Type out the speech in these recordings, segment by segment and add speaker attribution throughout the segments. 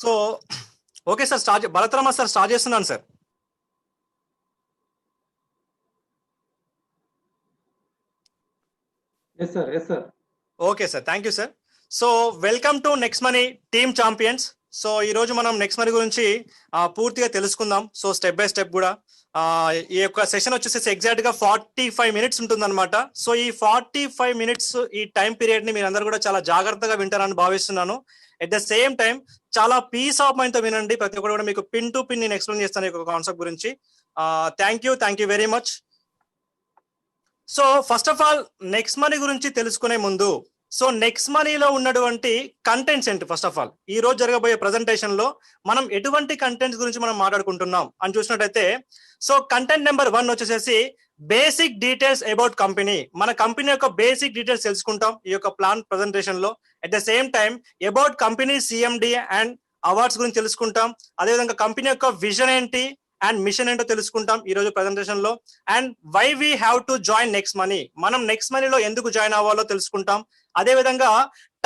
Speaker 1: So okay sir, Bharatarama sir start చేస్తున్నాను sir.
Speaker 2: Yes sir.
Speaker 1: Okay sir, thank you sir. So welcome to Next Money team champions. So ఈ రోజు మనం next money గురించి పూర్తిగా తెలుసుకుందాం. So step by step కూడా ఈ యొక్క సెషన్ వచ్చేసి ఎగ్జాక్ట్ గా 45 minutes ఉంటుంది అనమాట. సో ఈ 45 minutes ఈ టైం పీరియడ్ ని మీరు అందరు కూడా చాలా జాగ్రత్తగా వింటారని భావిస్తున్నాను. ఎట్ ద సేమ్ టైం చాలా పీస్ ఆఫ్ మైండ్ తో వినండి. ప్రతి ఒక్కరు కూడా మీకు పిన్ టు పిన్ నేను ఎక్స్ప్లెయిన్ చేస్తాను ఈ కాన్సెప్ట్ గురించి. Thank you very much. So first of all next money గురించి తెలుసుకునే ముందు, సో నెక్స్ట్ మనీలో ఉన్నటువంటి కంటెంట్స్ ఏంటి? ఫస్ట్ ఆఫ్ ఆల్ ఈ రోజు జరగబోయే ప్రెజెంటేషన్ లో మనం ఎటువంటి కంటెంట్స్ గురించి మనం మాట్లాడుకుంటున్నాం అని చూసినట్టయితే, సో కంటెంట్ నెంబర్ 1 వచ్చేసి బేసిక్ డీటెయిల్స్ అబౌట్ కంపెనీ. మన కంపెనీ యొక్క బేసిక్ డీటెయిల్స్ తెలుసుకుంటాం ఈ యొక్క ప్లాన్ ప్రెజెంటేషన్ లో. At the same time about company CMD and awards గురించి తెలుసుకుంటాం. అదేవిధంగా కంపెనీ యొక్క విజన్ ఏంటి అండ్ మిషన్ ఏంటో తెలుసుకుంటాం ఈ రోజు ప్రెజెంటేషన్ లో. And why we have to join next money, మనం నెక్స్ట్ మనీలో ఎందుకు జాయిన్ అవ్వాలో తెలుసుకుంటాం. అదే విధంగా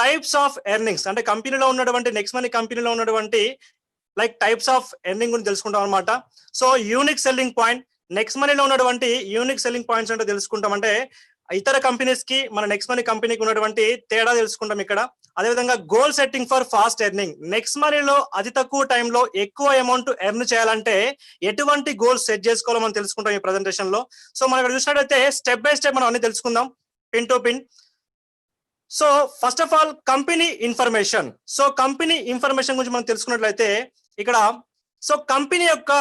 Speaker 1: టైప్స్ ఆఫ్ ఎర్నింగ్స్, అంటే కంపెనీలో ఉన్నటువంటి నెక్స్ట్ మనీ కంపెనీలో ఉన్నటువంటి లైక్ టైప్స్ ఆఫ్ ఎర్నింగ్ గురించి తెలుసుకుంటాం అనమాట. So unique selling point, next మనీలో ఉన్నటువంటి యూనిక్ సెల్లింగ్ పాయింట్స్ అంటే తెలుసుకుంటాం. అంటే ఇతర కంపెనీస్ కి మన నెక్స్ట్ మనీ కంపెనీకి ఉన్నటువంటి తేడా తెలుసుకుంటాం ఇక్కడ. అదేవిధంగా goal setting for fast earning, next మనీలో అతి తక్కువ టైంలో ఎక్కువ అమౌంట్ ఎర్న్ చేయాలంటే ఎటువంటి గోల్స్ సెట్ చేసుకోవాలో మనం తెలుసుకుంటాం ఈ ప్రెజెంటేషన్ లో. సో మనం ఇక్కడ చూసినట్టయితే స్టెప్ బై స్టెప్ మనం అన్ని తెలుసుకుందాం pin to pin. So first of all company information. So company information గురించి మనం తెలుసుకున్నట్లయితే ఇక్కడ, సో కంపెనీ యొక్క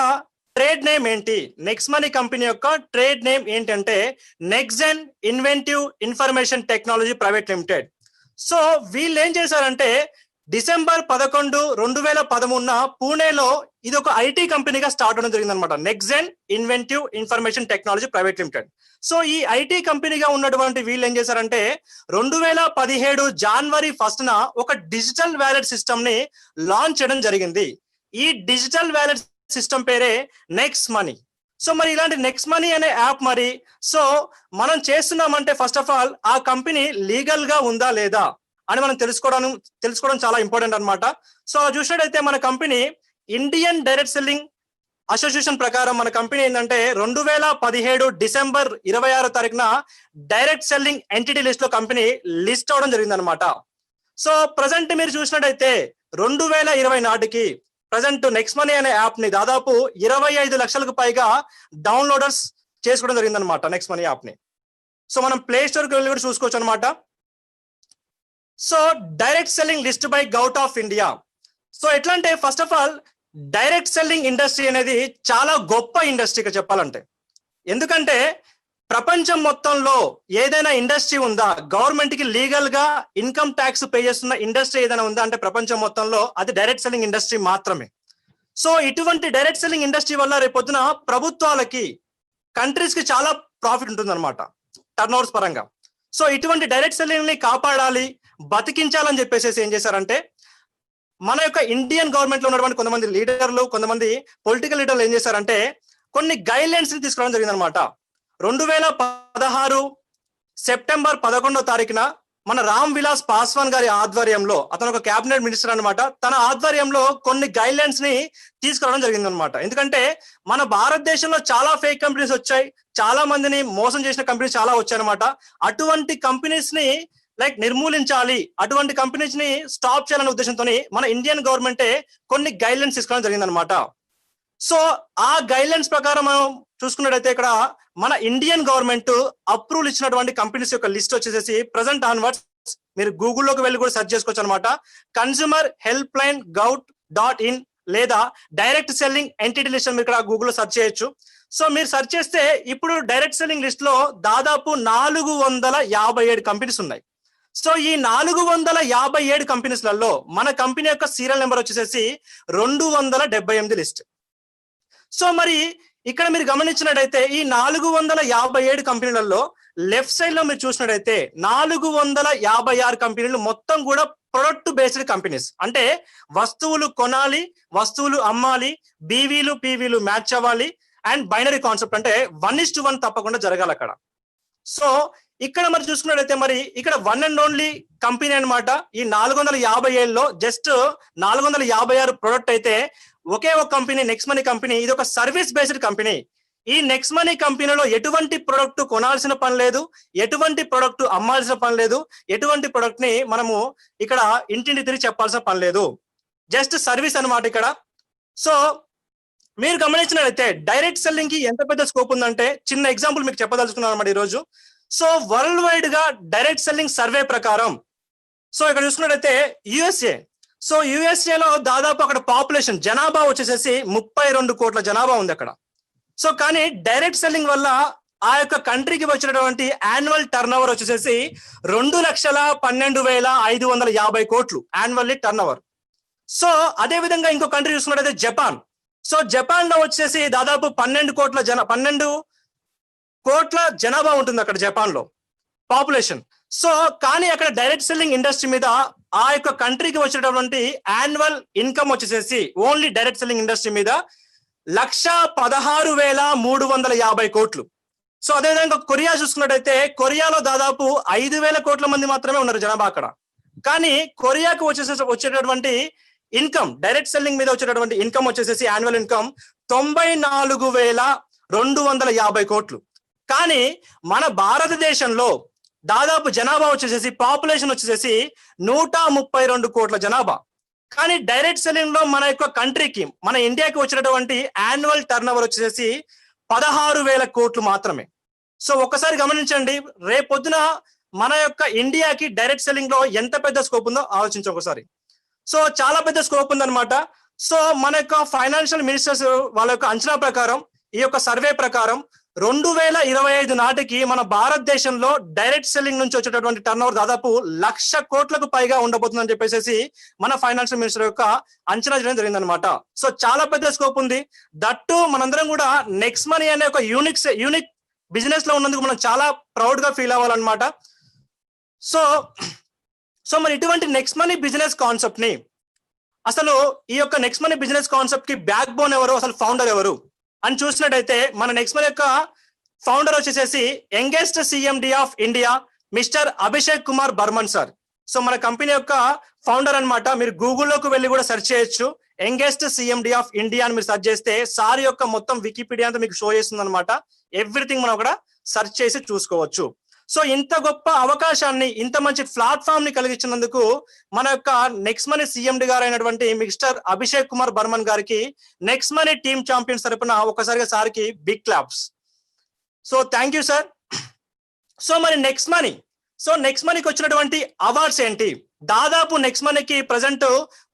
Speaker 1: ట్రేడ్ నేమ్ ఏంటి? నెక్స్ట్ మనీ కంపెనీ యొక్క ట్రేడ్ నేమ్ ఏంటంటే Nexgen Inventive Information Technology Private Limited. So వీళ్ళు ఏం చేశారంటే December 11, 2013 పూణేలో ఇది ఒక ఐటీ కంపెనీగా స్టార్ట్ అవడం జరిగింది అనమాట, Nexgen Inventive Information Technology Private Limited. So ఈ ఐటీ కంపెనీగా ఉన్నటువంటి వీళ్ళు ఏం చేశారంటే 2017 January 1న ఒక డిజిటల్ వ్యాలెట్ సిస్టమ్ ని లాంచ్ చేయడం జరిగింది. ఈ డిజిటల్ వ్యాలెట్ సిస్టమ్ పేరే నెక్స్ట్ మనీ. సో మరి ఇలాంటి నెక్స్ట్ మనీ అనే యాప్ మరి సో మనం చేస్తున్నామంటే ఫస్ట్ ఆఫ్ ఆల్ ఆ కంపెనీ లీగల్ గా ఉందా లేదా అని మనం తెలుసుకోవడం చాలా ఇంపార్టెంట్ అనమాట. సో చూసినట్టయితే మన company Indian direct selling association ప్రకారం మన కంపెనీ ఏంటంటే 2017 December 26 direct selling entity list లో కంపెనీ లిస్ట్ అవడం జరిగింది అనమాట. సో ప్రజెంట్ మీరు చూసినట్టయితే 2020 నాటికి ప్రజెంట్ నెక్స్ట్ మనీ అనే యాప్ ని దాదాపు 25 లక్షలకు పైగా డౌన్లోడర్స్ చేసుకోవడం జరిగింది అనమాట నెక్స్ట్ మనీ యాప్ ని. సో మనం ప్లే స్టోర్కి వెళ్ళి కూడా చూసుకోవచ్చు అనమాట. So direct selling list by govt of India. So ఎట్లా అంటే first of all direct selling industry అనేది చాలా గొప్ప ఇండస్ట్రీగా చెప్పాలంటే. ఎందుకంటే ప్రపంచం మొత్తంలో ఏదైనా ఇండస్ట్రీ ఉందా, గవర్నమెంట్ కి లీగల్ గా ఇన్కమ్ ట్యాక్స్ పే చేస్తున్న ఇండస్ట్రీ ఏదైనా ఉందా అంటే ప్రపంచం మొత్తంలో అది డైరెక్ట్ సెల్లింగ్ ఇండస్ట్రీ మాత్రమే. సో ఇటువంటి డైరెక్ట్ సెల్లింగ్ ఇండస్ట్రీ వల్ల రేపొద్దున ప్రభుత్వాలకి, కంట్రీస్ కి చాలా ప్రాఫిట్ ఉంటుంది అనమాట టర్న్ ఓవర్స్ పరంగా. సో ఇటువంటి డైరెక్ట్ సెల్లింగ్ ని కాపాడాలి, బతికించాలని చెప్పేసి ఏం చేశారంటే మన యొక్క ఇండియన్ గవర్నమెంట్ లో ఉన్నటువంటి కొంతమంది లీడర్లు, కొంతమంది పొలిటికల్ లీడర్లు ఏం చేశారంటే కొన్ని గైడ్ లైన్స్ ని తీసుకురావడం జరిగింది అనమాట. 2016 September 11 మన రామ్ విలాస్ పాస్వాన్ గారి ఆధ్వర్యంలో, అతను ఒక క్యాబినెట్ మినిస్టర్ అనమాట, తన ఆధ్వర్యంలో కొన్ని గైడ్ లైన్స్ ని తీసుకురావడం జరిగింది అనమాట. ఎందుకంటే మన భారతదేశంలో చాలా ఫేక్ కంపెనీస్ వచ్చాయి, చాలా మందిని మోసం చేసిన కంపెనీస్ చాలా వచ్చాయి అనమాట. అటువంటి కంపెనీస్ ని లైక్ నిర్మూలించాలి, అటువంటి కంపెనీస్ ని స్టాప్ చేయాలనే ఉద్దేశంతో మన ఇండియన్ గవర్నమెంటే కొన్ని గైడ్ లైన్స్ తీసుకోవడం జరిగింది అనమాట. సో ఆ గైడ్ లైన్స్ ప్రకారం మనం చూసుకున్నట్టయితే ఇక్కడ మన ఇండియన్ గవర్నమెంట్ అప్రూవల్ ఇచ్చినటువంటి కంపెనీస్ యొక్క లిస్ట్ వచ్చేసి ప్రెసెంట్ ఆన్వర్డ్స్ మీరు గూగుల్లోకి వెళ్ళి కూడా సెర్చ్ చేసుకోవచ్చు అనమాట. కన్స్యూమర్ హెల్ప్ లైన్ gov.in లేదా డైరెక్ట్ సెల్లింగ్ ఎంటిటీ లిస్ట్ మీరు ఇక్కడ గూగుల్లో సెర్చ్ చేయొచ్చు. సో మీరు సెర్చ్ చేస్తే ఇప్పుడు డైరెక్ట్ సెల్లింగ్ లిస్ట్ లో దాదాపు 457 కంపెనీస్ ఉన్నాయి. సో ఈ 457 కంపెనీస్లలో మన కంపెనీ యొక్క సీరియల్ నెంబర్ వచ్చేసి 278 లిస్ట్. సో మరి ఇక్కడ మీరు గమనించినట్టయితే ఈ 457 కంపెనీలలో లెఫ్ట్ సైడ్ లో మీరు చూసినట్టయితే 456 కంపెనీలు మొత్తం కూడా ప్రొడక్ట్ బేస్డ్ కంపెనీస్. అంటే వస్తువులు కొనాలి, వస్తువులు అమ్మాలి, బీవీలు పీవీలు మ్యాచ్ అవ్వాలి అండ్ బైనరీ కాన్సెప్ట్ అంటే 1:1 తప్పకుండా జరగాలి అక్కడ. సో ఇక్కడ మరి చూసుకున్నట్లయితే మరి ఇక్కడ వన్ అండ్ ఓన్లీ కంపెనీ అన్నమాట. ఈ 457లో జస్ట్ 456 ప్రొడక్ట్ అయితే ఒకే ఒక కంపెనీ నెక్స్ట్ మనీ కంపెనీ. ఇది ఒక సర్వీస్ బేస్డ్ కంపెనీ. ఈ నెక్స్ట్ మనీ కంపెనీలో ఎటువంటి ప్రొడక్ట్ కొనాల్సిన పని లేదు, ఎటువంటి ప్రొడక్ట్ అమ్మాల్సిన పని లేదు, ఎటువంటి ప్రొడక్ట్ ని మనము ఇక్కడ ఇంటింటి తిరిగి చెప్పాల్సిన పని లేదు. జస్ట్ సర్వీస్ అన్నమాట ఇక్కడ. సో మీరు గమనించినట్లయితే డైరెక్ట్ సెల్లింగ్ కి ఎంత పెద్ద స్కోప్ ఉందంటే చిన్న ఎగ్జాంపుల్ మీకు చెప్పదలుచుకున్నాను అన్నమాట ఈరోజు. సో వరల్డ్ వైడ్ గా డైరెక్ట్ సెల్లింగ్ సర్వే ప్రకారం సో ఇక్కడ చూసుకున్నట్లయితే యుఎస్ఏ. సో యుఎస్ఏలో దాదాపు అక్కడ పాపులేషన్ జనాభా వచ్చేసేసి 32 కోట్ల జనాభా ఉంది అక్కడ. సో కానీ డైరెక్ట్ సెల్లింగ్ వల్ల ఆ యొక్క కంట్రీకి వచ్చినటువంటి యాన్యువల్ టర్న్ ఓవర్ వచ్చేసేసి 2,12,550 కోట్లు యాన్యువల్లీ టర్న్ ఓవర్. సో అదే విధంగా ఇంకో కంట్రీ చూసుకున్నట్లయితే జపాన్. సో జపాన్ లో వచ్చేసి దాదాపు 12 కోట్ల జనాభా ఉంటుంది అక్కడ జపాన్ లో పాపులేషన్. సో కానీ అక్కడ డైరెక్ట్ సెల్లింగ్ ఇండస్ట్రీ మీద ఆ యొక్క కంట్రీకి వచ్చినటువంటి యాన్యువల్ ఇన్కమ్ వచ్చేసేసి ఓన్లీ డైరెక్ట్ సెల్లింగ్ ఇండస్ట్రీ మీద 1,16,350 కోట్లు. సో అదేవిధంగా కొరియా చూసుకున్నట్టయితే కొరియాలో దాదాపు 5,000 కోట్ల మంది మాత్రమే ఉన్నారు జనాభా అక్కడ. కానీ కొరియాకు వచ్చేటటువంటి ఇన్కమ్ డైరెక్ట్ సెల్లింగ్ మీద వచ్చేటటువంటి ఇన్కమ్ వచ్చేసేసి యాన్యువల్ ఇన్కమ్ 94,250 కోట్లు. కానీ మన భారతదేశంలో దాదాపు జనాభా వచ్చేసేసి పాపులేషన్ వచ్చేసేసి 132 కోట్ల జనాభా. కానీ డైరెక్ట్ సెల్లింగ్ లో మన యొక్క కంట్రీకి మన ఇండియాకి వచ్చినటువంటి యాన్యువల్ టర్న్ ఓవర్ వచ్చేసి 16,000 కోట్లు మాత్రమే. సో ఒక్కసారి గమనించండి, రేపొద్దున మన యొక్క ఇండియాకి డైరెక్ట్ సెల్లింగ్ లో ఎంత పెద్ద స్కోప్ ఉందో ఆలోచించండి ఒకసారి. సో చాలా పెద్ద స్కోప్ ఉందన్నమాట. సో మన యొక్క ఫైనాన్షియల్ మినిస్టర్స్ వాళ్ళ యొక్క అంచనా ప్రకారం ఈ యొక్క సర్వే ప్రకారం 2025 నాటికి మన భారతదేశంలో డైరెక్ట్ సెల్లింగ్ నుంచి వచ్చేటటువంటి టర్న్ ఓవర్ దాదాపు 1,00,000 కోట్లకు పైగా ఉండబోతుందని చెప్పేసి మన ఫైనాన్షియల్ మినిస్టర్ యొక్క అంచనా చేయడం జరిగింది అనమాట. సో చాలా పెద్ద స్కోప్ ఉంది. దట్టు మనందరం కూడా నెక్స్ట్ మనీ అనే ఒక యూనిక్ బిజినెస్ లో ఉన్నందుకు మనం చాలా ప్రౌడ్ గా ఫీల్ అవ్వాలన్నమాట. సో మరి ఇటువంటి నెక్స్ట్ మనీ బిజినెస్ కాన్సెప్ట్ ని అసలు ఈ యొక్క నెక్స్ట్ మనీ బిజినెస్ కాన్సెప్ట్ కి బ్యాక్ బోన్ ఎవరు, అసలు ఫౌండర్ ఎవరు అని చూసినట్టయితే మన నెక్స్ట్ మనీ యొక్క ఫౌండర్ వచ్చేసేసి youngest CMD of India mister Abhishek Kumar Barman sir. So మన కంపెనీ యొక్క ఫౌండర్ అన్నమాట. మీరు గూగుల్లోకి వెళ్ళి కూడా సెర్చ్ చేయొచ్చు. యంగెస్ట్ సిఎండి ఆఫ్ ఇండియా అని మీరు సెర్చ్ చేస్తే సార్ యొక్క మొత్తం వికీపీడియా అంతా మీకు షో చేస్తుంది అనమాట. ఎవ్రీథింగ్ మనం అక్కడ సెర్చ్ చేసి చూసుకోవచ్చు. సో ఇంత గొప్ప అవకాశాన్ని, ఇంత మంచి ప్లాట్ఫామ్ ని కలిగించినందుకు మన యొక్క నెక్స్ట్ మనీ సిఎండి గారు అయినటువంటి మిస్టర్ అభిషేక్ కుమార్ బర్మన్ గారికి నెక్స్ట్ మనీ టీమ్ ఛాంపియన్స్ తరపున ఒకసారిగా సార్కి big claps. So thank you sir. So మరి నెక్స్ట్ మనీకి వచ్చినటువంటి అవార్డ్స్ ఏంటి? దాదాపు నెక్స్ట్ మనీకి ప్రజెంట్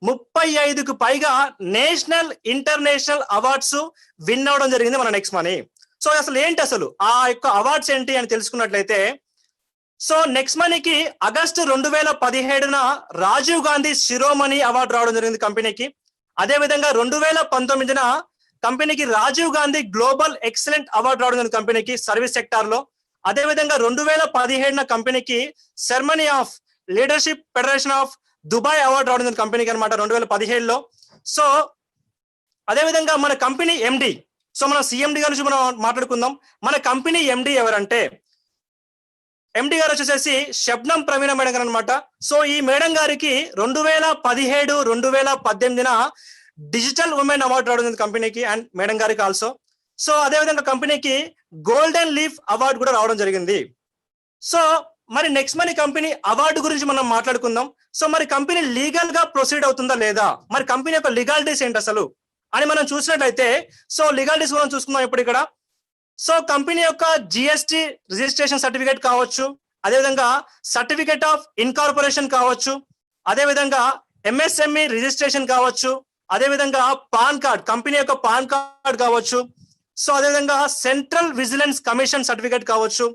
Speaker 1: 35కు పైగా నేషనల్ ఇంటర్నేషనల్ అవార్డ్స్ విన్ అవడం జరిగింది మన నెక్స్ట్ మనీ. సో అసలు ఏంటి, అసలు ఆ యొక్క అవార్డ్స్ ఏంటి అని తెలుసుకున్నట్లయితే, సో నెక్స్ట్ మనీకి ఆగస్టు 2017 రాజీవ్ గాంధీ శిరోమణి అవార్డు రావడం జరిగింది కంపెనీకి. అదే విధంగా 2019 కంపెనీకి Rajiv Gandhi global excellent award రావడం జరిగింది కంపెనీకి సర్వీస్ సెక్టార్ లో. అదే విధంగా 2017 కంపెనీకి ceremony of leadership federation of Dubai award రావడం జరిగింది కంపెనీకి అనమాట 2017లో. సో అదే విధంగా మన కంపెనీ ఎండి, సో మన సిఎండి గారి నుంచి మనం మాట్లాడుకుందాం. మన కంపెనీ ఎండి ఎవరంటే ఎండి గారు వచ్చేసేసి శబ్నం ప్రవీణ మేడం గారు అనమాట. సో ఈ మేడం గారికి 2017, 2018 డిజిటల్ ఉమెన్ అవార్డు రావడం కంపెనీకి అండ్ మేడం గారికి ఆల్సో. సో అదే విధంగా కంపెనీకి గోల్డెన్ లీఫ్ అవార్డు కూడా రావడం జరిగింది. సో మరి నెక్స్ట్ మనీ కంపెనీ అవార్డు గురించి మనం మాట్లాడుకుందాం. సో మరి కంపెనీ లీగల్ గా ప్రొసీడ్ అవుతుందా లేదా, మరి కంపెనీ యొక్క లీగాలిటీస్ ఏంటి అసలు అని మనం చూసినట్లయితే, సో లీగాలిటీస్ మనం చూసుకుందాం ఇప్పుడు ఇక్కడ. సో కంపెనీ యొక్క జిఎస్టి రిజిస్ట్రేషన్ సర్టిఫికేట్ కావచ్చు, అదేవిధంగా సర్టిఫికేట్ ఆఫ్ ఇన్కార్పొరేషన్ కావచ్చు, అదేవిధంగా ఎంఎస్ఎంఈ రిజిస్ట్రేషన్ కావచ్చు, అదేవిధంగా పాన్ కార్డ్, కంపెనీ యొక్క పాన్ కార్డ్ కావచ్చు, సో అదేవిధంగా సెంట్రల్ విజిలెన్స్ కమిషన్ సర్టిఫికేట్ కావచ్చు,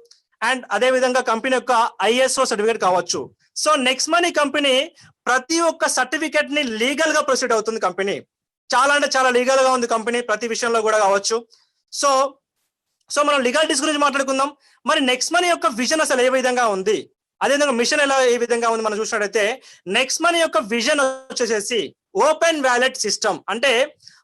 Speaker 1: అండ్ అదేవిధంగా కంపెనీ యొక్క ఐఎస్ఓ సర్టిఫికేట్ కావచ్చు. సో నెక్స్ట్ మనీ కంపెనీ ప్రతి ఒక్క సర్టిఫికేట్ ని లీగల్ గా ప్రొసీడ్ అవుతుంది కంపెనీ. చాలా అంటే చాలా లీగల్ గా ఉంది కంపెనీ ప్రతి విషయంలో కూడా కావచ్చు. సో మనం లీగాలిటీస్ గురించి మాట్లాడుకుందాం. మరి నెక్స్ట్ మనీ యొక్క విజన్ అసలు ఏ విధంగా ఉంది, అదేవిధంగా మిషన్ ఎలా ఏ విధంగా ఉంది మనం చూసినట్టయితే, నెక్స్ట్ మనీ యొక్క విజన్ వచ్చేసేసి ఓపెన్ వ్యాలెట్ సిస్టమ్. అంటే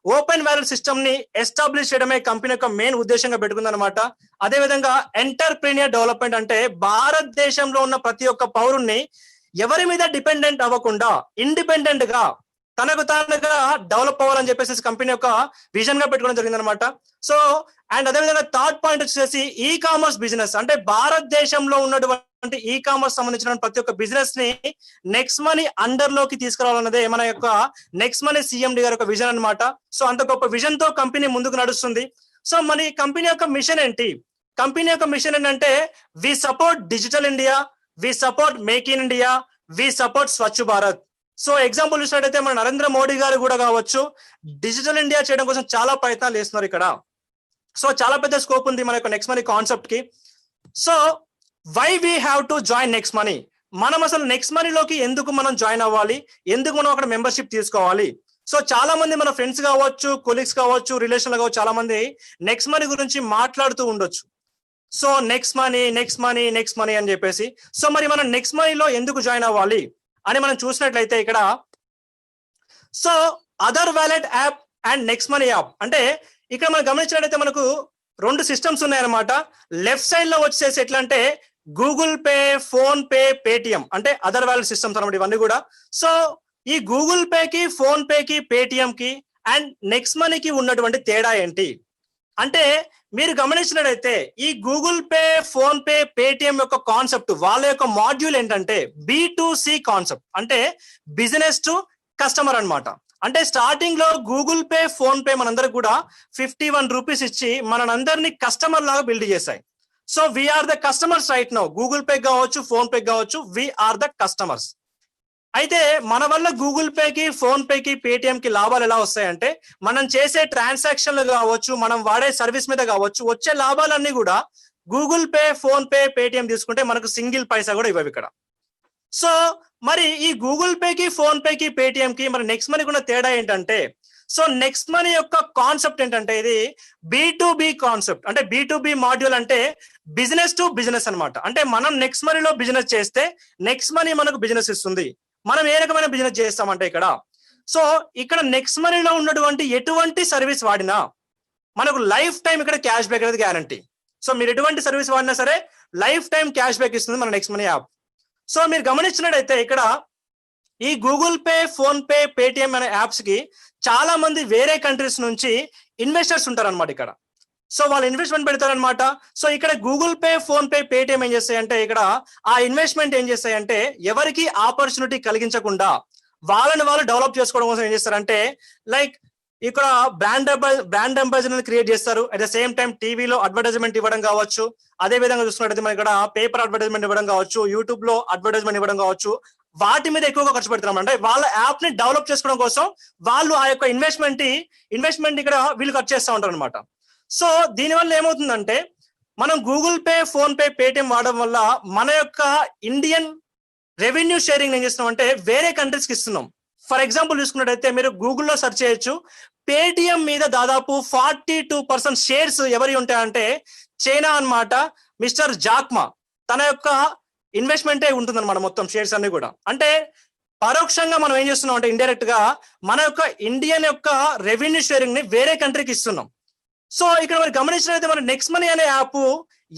Speaker 1: ఓపెన్ వాల్యూ సిస్టమ్ ని ఎస్టాబ్లిష్ చేయడమే కంపెనీ యొక్క మెయిన్ ఉద్దేశంగా పెట్టుకుందనమాట. అదేవిధంగా ఎంటర్ప్రీనియర్ డెవలప్మెంట్ అంటే భారతదేశంలో ఉన్న ప్రతి ఒక్క పౌరుణ్ణి ఎవరి మీద డిపెండెంట్ అవ్వకుండా ఇండిపెండెంట్ గా తనకు తానుగా డెవలప్ అవ్వాలని చెప్పేసి కంపెనీ యొక్క విజన్ గా పెట్టుకోవడం జరిగింది అనమాట. సో అండ్ అదేవిధంగా థర్డ్ పాయింట్ వచ్చేసి ఈ కామర్స్ బిజినెస్ అంటే భారతదేశంలో ఉన్నటువంటి ఈ కామర్స్ సంబంధించిన ప్రతి ఒక్క బిజినెస్ ని నెక్స్ట్ మనీ అండర్ లోకి తీసుకురావాలన్నదే మన యొక్క నెక్స్ట్ మనీ సిఎండి గారి యొక్క విజన్ అనమాట. సో అంత గొప్ప విజన్ తో కంపెనీ ముందుకు నడుస్తుంది. సో మన కంపెనీ యొక్క మిషన్ ఏంటి? కంపెనీ యొక్క మిషన్ ఏంటంటే we support digital India, we support make in India, we support Swachh Bharat. So example చూసినట్టయితే మన నరేంద్ర మోడీ గారు కూడా కావచ్చు డిజిటల్ ఇండియా చేయడం కోసం చాలా ప్రయత్నాలు చేస్తున్నారు ఇక్కడ. సో చాలా పెద్ద స్కోప్ ఉంది మన యొక్క నెక్స్ట్ మనీ కాన్సెప్ట్ కి. So why we have to join next money? మనం అసలు నెక్స్ట్ మనీలోకి ఎందుకు మనం జాయిన్ అవ్వాలి, ఎందుకు మనం అక్కడ మెంబర్షిప్ తీసుకోవాలి? సో చాలా మంది మన ఫ్రెండ్స్ కావచ్చు, కొలీగ్స్ కావచ్చు, రిలేషన్లు కావచ్చు, చాలా మంది నెక్స్ట్ మనీ గురించి మాట్లాడుతూ ఉండొచ్చు. So next money next money next money అని చెప్పేసి. సో మరి మనం నెక్స్ట్ మనీలో ఎందుకు జాయిన్ అవ్వాలి అని మనం చూసినట్లయితే ఇక్కడ so other wallet app and next money app అంటే ఇక్కడ మనం గమనించినట్లయితే మనకు రెండు సిస్టమ్స్ ఉన్నాయన్నమాట. లెఫ్ట్ సైడ్ లో వచ్చేసి ఎట్లా అంటే Google pay, phone pay, Paytm అంటే అదర్ వాలెట్ సిస్టమ్స్ అన్నమాట ఇవన్నీ కూడా. సో ఈ గూగుల్ పేకి, ఫోన్ పేకి, పేటిఎం కి అండ్ నెక్స్ట్ మనీకి ఉన్నటువంటి తేడా ఏంటి అంటే మీరు గమనించినట్లయితే ఈ Google pay, phone pay, Paytm యొక్క కాన్సెప్ట్ వాళ్ళ యొక్క మాడ్యూల్ ఏంటంటే B2C కాన్సెప్ట్ అంటే బిజినెస్ టు కస్టమర్ అన్నమాట. అంటే స్టార్టింగ్ లో గూగుల్ పే, ఫోన్ పే మనందరికి కూడా 51 రూపీస్ ఇచ్చి మనందరినీ కస్టమర్ లాగా బిల్డ్ చేశాయి. So we're the customers right now. Google pay కావచ్చు, ఫోన్ పే కావచ్చు, వీఆర్ ద కస్టమర్స్. అయితే మన వల్ల గూగుల్ పేకి, ఫోన్ పేకి, పేటిఎం కి లాభాలు ఎలా వస్తాయంటే మనం చేసే ట్రాన్సాక్షన్లు కావచ్చు, మనం వాడే సర్వీస్ మీద కావచ్చు, వచ్చే లాభాలన్నీ కూడా Google pay, phone pay, Paytm తీసుకుంటే మనకు సింగిల్ పైసా కూడా ఇవ్వవు ఇక్కడ. సో మరి ఈ గూగుల్ పేకి, ఫోన్ పేకి, పేటిఎం కి మరి నెక్స్ట్ మనీకి ఉన్న తేడా ఏంటంటే సో నెక్స్ట్ మనీ యొక్క కాన్సెప్ట్ ఏంటంటే ఇది B2B కాన్సెప్ట్ అంటే B2B మాడ్యూల్ అంటే బిజినెస్ టు బిజినెస్ అన్నమాట. అంటే మనం నెక్స్ట్ మనీలో బిజినెస్ చేస్తే నెక్స్ట్ మనీ మనకు బిజినెస్ ఇస్తుంది. మనం ఏ రకమైన బిజినెస్ చేస్తామంటే ఇక్కడ సో ఇక్కడ నెక్స్ట్ మనీలో ఉన్నటువంటి ఎటువంటి సర్వీస్ వాడినా మనకు లైఫ్ టైం ఇక్కడ క్యాష్ బ్యాక్ అనేది గ్యారంటీ. సో మీరు ఎటువంటి సర్వీస్ వాడినా సరే లైఫ్ టైం క్యాష్ బ్యాక్ ఇస్తుంది మన నెక్స్ట్ మనీ యాప్. సో మీరు గమనించినట్టయితే ఇక్కడ ఈ Google pay, phone pay, Paytm అనే యాప్స్ కి చాలా మంది వేరే కంట్రీస్ నుంచి ఇన్వెస్టర్స్ ఉంటారన్నమాట ఇక్కడ. సో వాళ్ళు ఇన్వెస్ట్మెంట్ పెడతారనమాట. సో ఇక్కడ Google pay, phone pay, Paytm ఏం చేస్తాయంటే ఇక్కడ ఆ ఇన్వెస్ట్మెంట్ ఏం చేస్తాయంటే ఎవరికి ఆపర్చునిటీ కలిగించకుండా వాళ్ళని వాళ్ళు డెవలప్ చేసుకోవడం కోసం ఏం చేస్తారంటే లైక్ ఇక్కడ బ్రాండ్ అంబాసిడర్ క్రియేట్ చేస్తారు. అట్ ద సేమ్ టైం టీవీలో అడ్వర్టైజ్మెంట్ ఇవ్వడం కావచ్చు, అదే విధంగా చూసుకున్నట్టయితే మన ఇక్కడ పేపర్ అడ్వర్టైజ్మెంట్ ఇవ్వడం కావచ్చు, యూట్యూబ్ లో అడ్వర్టైజ్మెంట్ ఇవ్వడం కావచ్చు, వాటి మీద ఎక్కువగా ఖర్చు పెడతారు. అంటే వాళ్ళ యాప్ ని డెవలప్ చేసుకోవడం కోసం వాళ్ళు ఆ యొక్క ఇన్వెస్ట్మెంట్ ఇక్కడ వీళ్ళు ఖర్చు చేస్తూ ఉంటారు అనమాట. సో దీనివల్ల ఏమవుతుందంటే మనం Google pay, phone pay, Paytm వాడడం వల్ల మన యొక్క ఇండియన్ రెవెన్యూ షేరింగ్ ఏం చేస్తున్నాం అంటే వేరే కంట్రీస్ కి ఇస్తున్నాం. ఫర్ ఎగ్జాంపుల్ చూసుకున్నట్టయితే మీరు గూగుల్లో సెర్చ్ చేయొచ్చు, పేటిఎం మీద దాదాపు 42% షేర్స్ ఎవరి ఉంటాయంటే చైనా అన్నమాట. మిస్టర్ జాక్మా తన యొక్క ఇన్వెస్ట్మెంటే ఉంటుందన్నమాట మొత్తం షేర్స్ అన్ని కూడా. అంటే పరోక్షంగా మనం ఏం చేస్తున్నాం అంటే ఇండైరెక్ట్ గా మన యొక్క ఇండియన్ యొక్క రెవెన్యూ షేరింగ్ ని వేరే కంట్రీకి ఇస్తున్నాం. సో ఇక్కడ మరి గమనించినట్లయితే మన నెక్స్ట్ మనీ అనే యాప్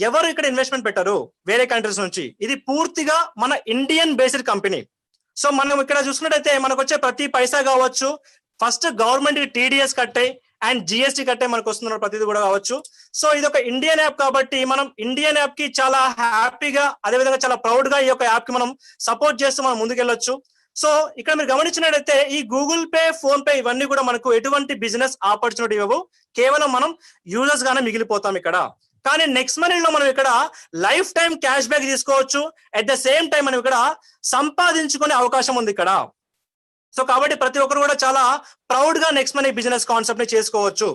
Speaker 1: ఎవరు ఇక్కడ ఇన్వెస్ట్మెంట్ పెట్టారు వేరే కంట్రీస్ నుంచి, ఇది పూర్తిగా మన ఇండియన్ బేస్డ్ కంపెనీ. సో మనం ఇక్కడ చూసుకున్నట్టయితే మనకు వచ్చే ప్రతి పైసా కావచ్చు ఫస్ట్ గవర్నమెంట్ కి TDS కట్టే అండ్ GST కట్టే మనకు వస్తున్న ప్రతిదీ కూడా కావచ్చు. సో ఇది ఒక ఇండియన్ యాప్ కాబట్టి మనం ఇండియన్ యాప్ కి చాలా హ్యాపీగా అదేవిధంగా చాలా ప్రౌడ్ గా ఈ యొక్క యాప్ కి మనం సపోర్ట్ చేస్తూ మనం ముందుకెళ్ళొచ్చు. సో ఇక్కడ మీరు గమనించినట్టయితే ఈ గూగుల్ పే, ఫోన్ పే ఇవన్నీ కూడా మనకు ఎటువంటి బిజినెస్ ఆపర్చునిటీ ఇవ్వవు, కేవలం మనం యూజర్స్ గానే మిగిలిపోతాం ఇక్కడ. కానీ నెక్స్ట్ మనీలో మనం ఇక్కడ లైఫ్ టైం క్యాష్ బ్యాక్ తీసుకోవచ్చు, అట్ ద సేమ్ టైం మనం ఇక్కడ సంపాదించుకునే అవకాశం ఉంది ఇక్కడ. సో కాబట్టి ప్రతి ఒక్కరు కూడా చాలా ప్రౌడ్ గా నెక్స్ట్ మనీ బిజినెస్ కాన్సెప్ట్ ని చేసుకోవచ్చు.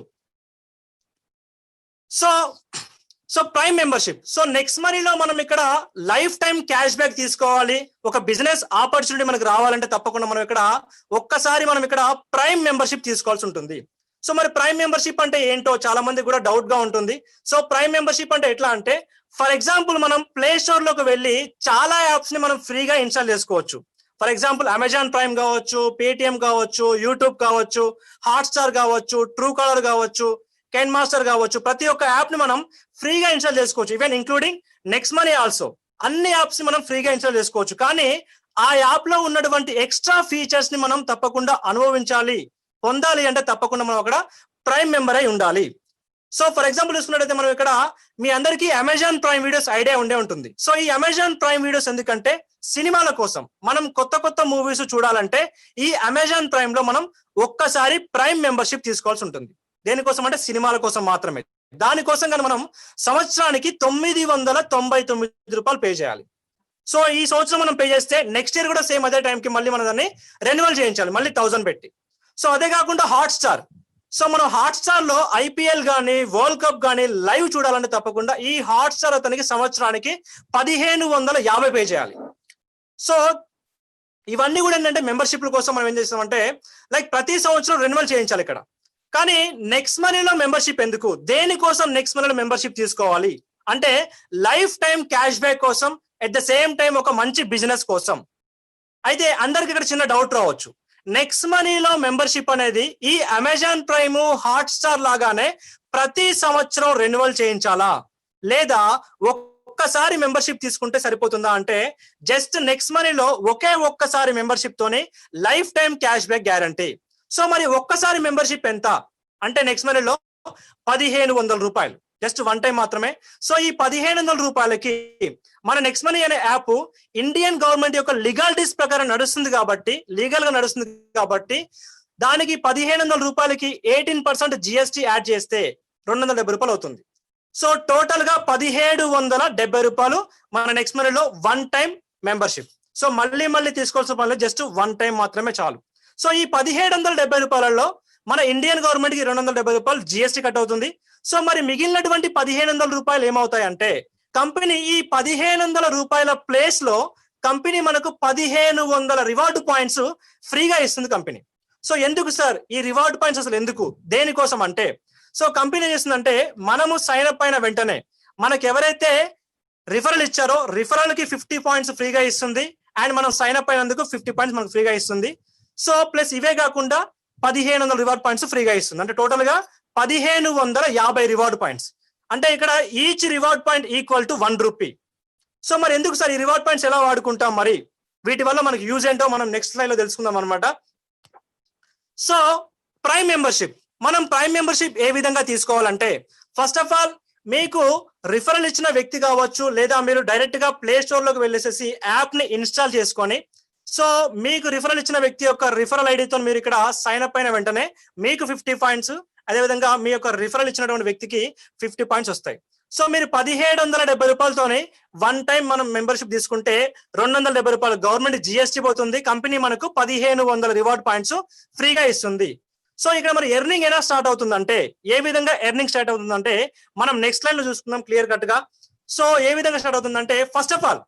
Speaker 1: So prime membership. So next మనీలో మనం ఇక్కడ లైఫ్ టైం క్యాష్ బ్యాక్ తీసుకోవాలి, ఒక బిజినెస్ ఆపర్చునిటీ మనకు రావాలంటే తప్పకుండా మనం ఇక్కడ ఒక్కసారి మనం ఇక్కడ ప్రైమ్ మెంబర్షిప్ తీసుకోవాల్సి ఉంటుంది. సో మరి ప్రైమ్ మెంబర్షిప్ అంటే ఏంటో చాలా మంది కూడా డౌట్ గా ఉంటుంది. సో ప్రైమ్ మెంబర్షిప్ అంటే ఎట్లా అంటే ఫర్ ఎగ్జాంపుల్ మనం ప్లే స్టోర్ లోకి వెళ్ళి చాలా యాప్స్ ని మనం ఫ్రీగా ఇన్స్టాల్ చేసుకోవచ్చు. ఫర్ ఎగ్జాంపుల్ అమెజాన్ ప్రైమ్ కావచ్చు, పేటిఎం కావచ్చు, యూట్యూబ్ కావచ్చు, హాట్స్టార్ కావచ్చు, ట్రూ కాలర్ కావచ్చు, కెన్ మాస్టర్ కావచ్చు, ప్రతి ఒక్క యాప్ ని మనం ఫ్రీగా ఇన్స్టాల్ చేసుకోవచ్చు. Even including next money also. అన్ని యాప్స్ ని మనం ఫ్రీగా ఇన్స్టాల్ చేసుకోవచ్చు. కానీ ఆ యాప్ లో ఉన్నటువంటి ఎక్స్ట్రా ఫీచర్స్ ని మనం తప్పకుండా అనుభవించాలి, పొందాలి అంటే తప్పకుండా మనం అక్కడ ప్రైమ్ మెంబర్ అయి ఉండాలి. సో ఫర్ ఎగ్జాంపుల్ చూసుకున్నట్టయితే మనం ఇక్కడ మీ అందరికీ అమెజాన్ ప్రైమ్ వీడియోస్ ఐడియా ఉండే ఉంటుంది. సో ఈ అమెజాన్ ప్రైమ్ వీడియోస్ ఎందుకంటే సినిమాల కోసం, మనం కొత్త కొత్త మూవీస్ చూడాలంటే ఈ అమెజాన్ ప్రైమ్ లో మనం ఒక్కసారి ప్రైమ్ మెంబర్షిప్ తీసుకోవాల్సి ఉంటుంది. దేనికోసం అంటే సినిమాల కోసం మాత్రమే. దానికోసం కానీ మనం సంవత్సరానికి 999 రూపాయలు పే చేయాలి. సో ఈ సంవత్సరం మనం పే చేస్తే నెక్స్ట్ ఇయర్ కూడా సేమ్ అదే టైంకి మళ్ళీ మనం దాన్ని రెన్యువల్ చేయించాలి, మళ్ళీ 1000 పెట్టి. సో అదే కాకుండా హాట్స్టార్. సో మనం హాట్స్టార్ లో ఐపీఎల్ కానీ వరల్డ్ కప్ కానీ లైవ్ చూడాలంటే తప్పకుండా ఈ హాట్స్టార్ అతనికి సంవత్సరానికి 1550 పే చేయాలి. సో ఇవన్నీ కూడా ఏంటంటే మెంబర్షిప్ల కోసం మనం ఏం చేస్తామంటే లైక్ ప్రతి సంవత్సరం రెన్యువల్ చేయించాలి ఇక్కడ. కానీ నెక్స్ట్ మనీలో మెంబర్షిప్ ఎందుకు, దేనికోసం నెక్స్ట్ మనీలో మెంబర్షిప్ తీసుకోవాలి అంటే లైఫ్ టైం క్యాష్ బ్యాక్ కోసం, ఎట్ ద సేమ్ టైం ఒక మంచి బిజినెస్ కోసం. అయితే అందరికి ఇక్కడ చిన్న డౌట్ రావచ్చు, నెక్స్ట్ మనీలో మెంబర్షిప్ అనేది ఈ అమెజాన్ ప్రైమ్, హాట్స్టార్ లాగానే ప్రతి సంవత్సరం రెన్యువల్ చేయించాలా, లేదా ఒక్కసారి మెంబర్షిప్ తీసుకుంటే సరిపోతుందా అంటే జస్ట్ నెక్స్ట్ మనీలో ఒక్కసారి మెంబర్షిప్ తోనే life time cash back guarantee. So మరి ఒక్కసారి మెంబర్షిప్ ఎంత అంటే నెక్స్ట్ మనీలో 1500 రూపాయలు, జస్ట్ వన్ టైం మాత్రమే. సో ఈ 1500 రూపాయలకి మన నెక్స్ట్ మనీ అనే యాప్ ఇండియన్ గవర్నమెంట్ యొక్క లీగాలిటీస్ ప్రకారం నడుస్తుంది కాబట్టి, లీగల్ గా నడుస్తుంది కాబట్టి దానికి 1500 రూపాయలకి 18% జిఎస్టీ యాడ్ చేస్తే 270 రూపాయలు అవుతుంది. సో టోటల్ గా 1770 రూపాయలు మన నెక్స్ట్ మనీలో వన్ టైం మెంబర్షిప్. సో మళ్ళీ తీసుకోవాల్సిన పని జస్ట్ వన్ టైం మాత్రమే చాలు. సో ఈ 1770 రూపాయలలో మన ఇండియన్ గవర్నమెంట్ కి 270 రూపాయలు జిఎస్టీ కట్ అవుతుంది. సో మరి మిగిలినటువంటి 1500 రూపాయలు ఏమవుతాయంటే కంపెనీ ఈ 1500 రూపాయల ప్లేస్ లో కంపెనీ మనకు 1500 రివార్డ్ పాయింట్స్ ఫ్రీగా ఇస్తుంది కంపెనీ. సో ఎందుకు సార్ ఈ రివార్డ్ పాయింట్స్, అసలు ఎందుకు, దేనికోసం అంటే సో కంపెనీ ఏం చేస్తుందంటే మనము సైన్ అప్ అయిన వెంటనే మనకు ఎవరైతే రిఫరల్ ఇచ్చారో రిఫరల్ కి 50 పాయింట్స్ ఫ్రీగా ఇస్తుంది, అండ్ మనం సైన్ అప్ అయినందుకు 50 పాయింట్స్ మనకు ఫ్రీగా ఇస్తుంది. సో ప్లస్ ఇవే కాకుండా 1500 రివార్డ్ పాయింట్స్ ఫ్రీగా ఇస్తుంది. అంటే టోటల్ గా 1550 రివార్డ్ పాయింట్స్. అంటే ఇక్కడ each reward point equal to 1 rupee. So మరి ఎందుకు సార్ ఈ రివార్డ్ పాయింట్స్ ఎలా వాడుకుంటాం, మరి వీటి వల్ల మనకి యూజ్ ఏంటో మనం నెక్స్ట్ స్లైడ్ లో తెలుసుకుందాం అనమాట. సో ప్రైమ్ మెంబర్షిప్, మనం ప్రైమ్ మెంబర్షిప్ ఏ విధంగా తీసుకోవాలంటే ఫస్ట్ ఆఫ్ ఆల్ మీకు రిఫరల్ ఇచ్చిన వ్యక్తి కావచ్చు, లేదా మీరు డైరెక్ట్ గా ప్లే స్టోర్ లోకి వెళ్ళేసేసి యాప్ ని ఇన్స్టాల్ చేసుకొని, సో మీకు రిఫరల్ ఇచ్చిన వ్యక్తి యొక్క రిఫరల్ ఐడితో మీరు ఇక్కడ సైన్ అప్ అయిన వెంటనే మీకు 50 పాయింట్స్, అదేవిధంగా మీ యొక్క రిఫరల్ ఇచ్చినటువంటి వ్యక్తికి 50 పాయింట్స్ వస్తాయి. సో మీరు 1770 రూపాయలతోనే వన్ టైం మనం మెంబర్షిప్ తీసుకుంటే 270 రూపాయలు గవర్నమెంట్ జిఎస్టీ పోతుంది, కంపెనీ మనకు 1500 రివార్డ్ పాయింట్స్ ఫ్రీగా ఇస్తుంది. సో ఇక్కడ మరి ఎర్నింగ్ ఎలా స్టార్ట్ అవుతుందంటే, ఏ విధంగా ఎర్నింగ్ స్టార్ట్ అవుతుందంటే మనం నెక్స్ట్ లైన్ లో చూసుకుందాం క్లియర్ కట్ గా. సో ఏ విధంగా స్టార్ట్ అవుతుందంటే ఫస్ట్ ఆఫ్ ఆల్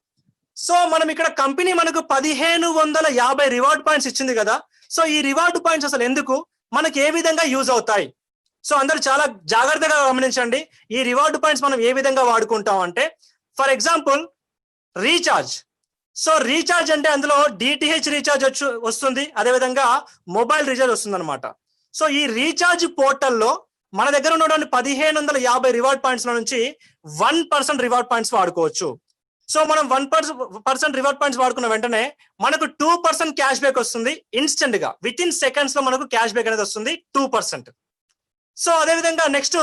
Speaker 1: సో మనం ఇక్కడ కంపెనీ మనకు 1550 రివార్డ్ పాయింట్స్ ఇచ్చింది కదా. సో ఈ రివార్డ్ పాయింట్స్ అసలు ఎందుకు, మనకి ఏ విధంగా యూజ్ అవుతాయి, సో అందరూ చాలా జాగ్రత్తగా గమనించండి. ఈ రివార్డ్ పాయింట్స్ మనం ఏ విధంగా వాడుకుంటాం అంటే for example recharge. So recharge అంటే అందులో డిటిహెచ్ రీఛార్జ్ వస్తుంది, అదేవిధంగా మొబైల్ రీఛార్జ్ వస్తుంది అనమాట. సో ఈ రీఛార్జ్ పోర్టల్లో మన దగ్గర ఉన్నటువంటి 1550 రివార్డ్ పాయింట్స్ నుంచి 1% రివార్డ్ పాయింట్స్ వాడుకోవచ్చు. సో మనం 1% రివార్డ్ పాయింట్స్ వాడుకున్న వెంటనే మనకు 2% క్యాష్ బ్యాక్ వస్తుంది ఇన్స్టెంట్ గా, విత్ ఇన్ సెకండ్స్ లో మనకు క్యాష్ బ్యాక్ అనేది వస్తుంది 2%. సో అదేవిధంగా next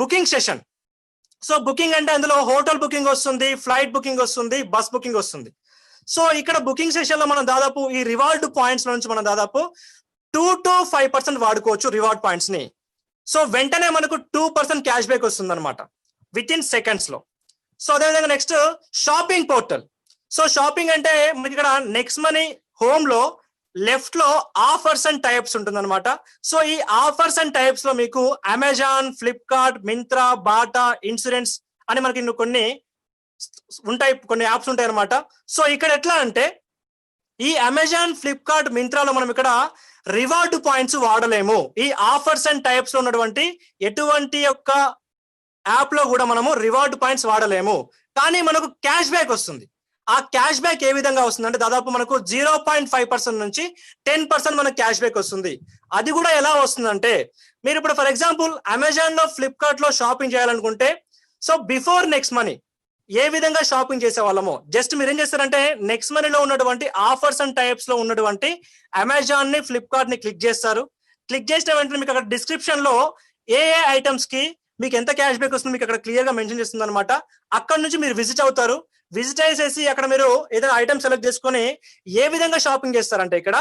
Speaker 1: booking session. So booking అంటే అందులో హోటల్ బుకింగ్ వస్తుంది, ఫ్లైట్ బుకింగ్ వస్తుంది, బస్ బుకింగ్ వస్తుంది. సో ఇక్కడ బుకింగ్ సెషన్ లో మనం దాదాపు ఈ రివార్డ్ పాయింట్స్ నుంచి మనం దాదాపు 2 to 5% వాడుకోవచ్చు రివార్డ్ పాయింట్స్ ని. సో వెంటనే మనకు 2% క్యాష్ బ్యాక్ వస్తుంది అనమాట విత్ ఇన్ సెకండ్స్ లో. సో అదేవిధంగా next shopping portal. So shopping అంటే మనకి ఇక్కడ నెక్స్ట్ మనీ హోమ్ లో లెఫ్ట్ లో ఆఫర్స్ అండ్ టైప్స్ ఉంటుంది అనమాట. సో ఈ ఆఫర్స్ అండ్ టైప్స్ లో మీకు Amazon, Flipkart, Myntra, Bata, insurance అని మనకి కొన్ని ఉంటాయి, కొన్ని యాప్స్ ఉంటాయి అనమాట. సో ఇక్కడ ఎట్లా అంటే ఈ అమెజాన్, ఫ్లిప్కార్ట్, మింత్రాలో మనం ఇక్కడ రివార్డ్ పాయింట్స్ వాడలేము. ఈ ఆఫర్స్ అండ్ టైప్స్ లో ఉన్నటువంటి ఎటువంటి యొక్క యాప్ లో కూడా మనము రివార్డ్ పాయింట్స్ వాడలేము, కానీ మనకు క్యాష్ బ్యాక్ వస్తుంది. ఆ క్యాష్ బ్యాక్ ఏ విధంగా వస్తుంది అంటే దాదాపు మనకు 0.5% నుంచి 10% మనకు క్యాష్ బ్యాక్ వస్తుంది. అది కూడా ఎలా వస్తుందంటే మీరు ఇప్పుడు ఫర్ ఎగ్జాంపుల్ అమెజాన్ లో, ఫ్లిప్కార్ట్ లో షాపింగ్ చేయాలనుకుంటే సో బిఫోర్ నెక్స్ట్ మనీ ఏ విధంగా షాపింగ్ చేసే వాళ్ళమో జస్ట్ మీరు ఏం చేస్తారంటే నెక్స్ట్ మనీలో ఉన్నటువంటి ఆఫర్స్ అండ్ టైప్స్ లో ఉన్నటువంటి అమెజాన్ ని, ఫ్లిప్కార్ట్ ని క్లిక్ చేస్తారు. క్లిక్ చేసిన వెంటనే మీకు అక్కడ డిస్క్రిప్షన్ లో ఏ ఐటమ్స్ కి మీకు ఎంత క్యాష్ బ్యాక్ వస్తుంది మీకు అక్కడ క్లియర్ గా మెన్షన్ చేస్తుంది అనమాట. అక్కడ నుంచి మీరు విజిట్ అవుతారు. విజిట్ చేసేసి అక్కడ మీరు ఏదైనా ఐటమ్ సెలెక్ట్ చేసుకొని ఏ విధంగా షాపింగ్ చేస్తారంటే ఇక్కడ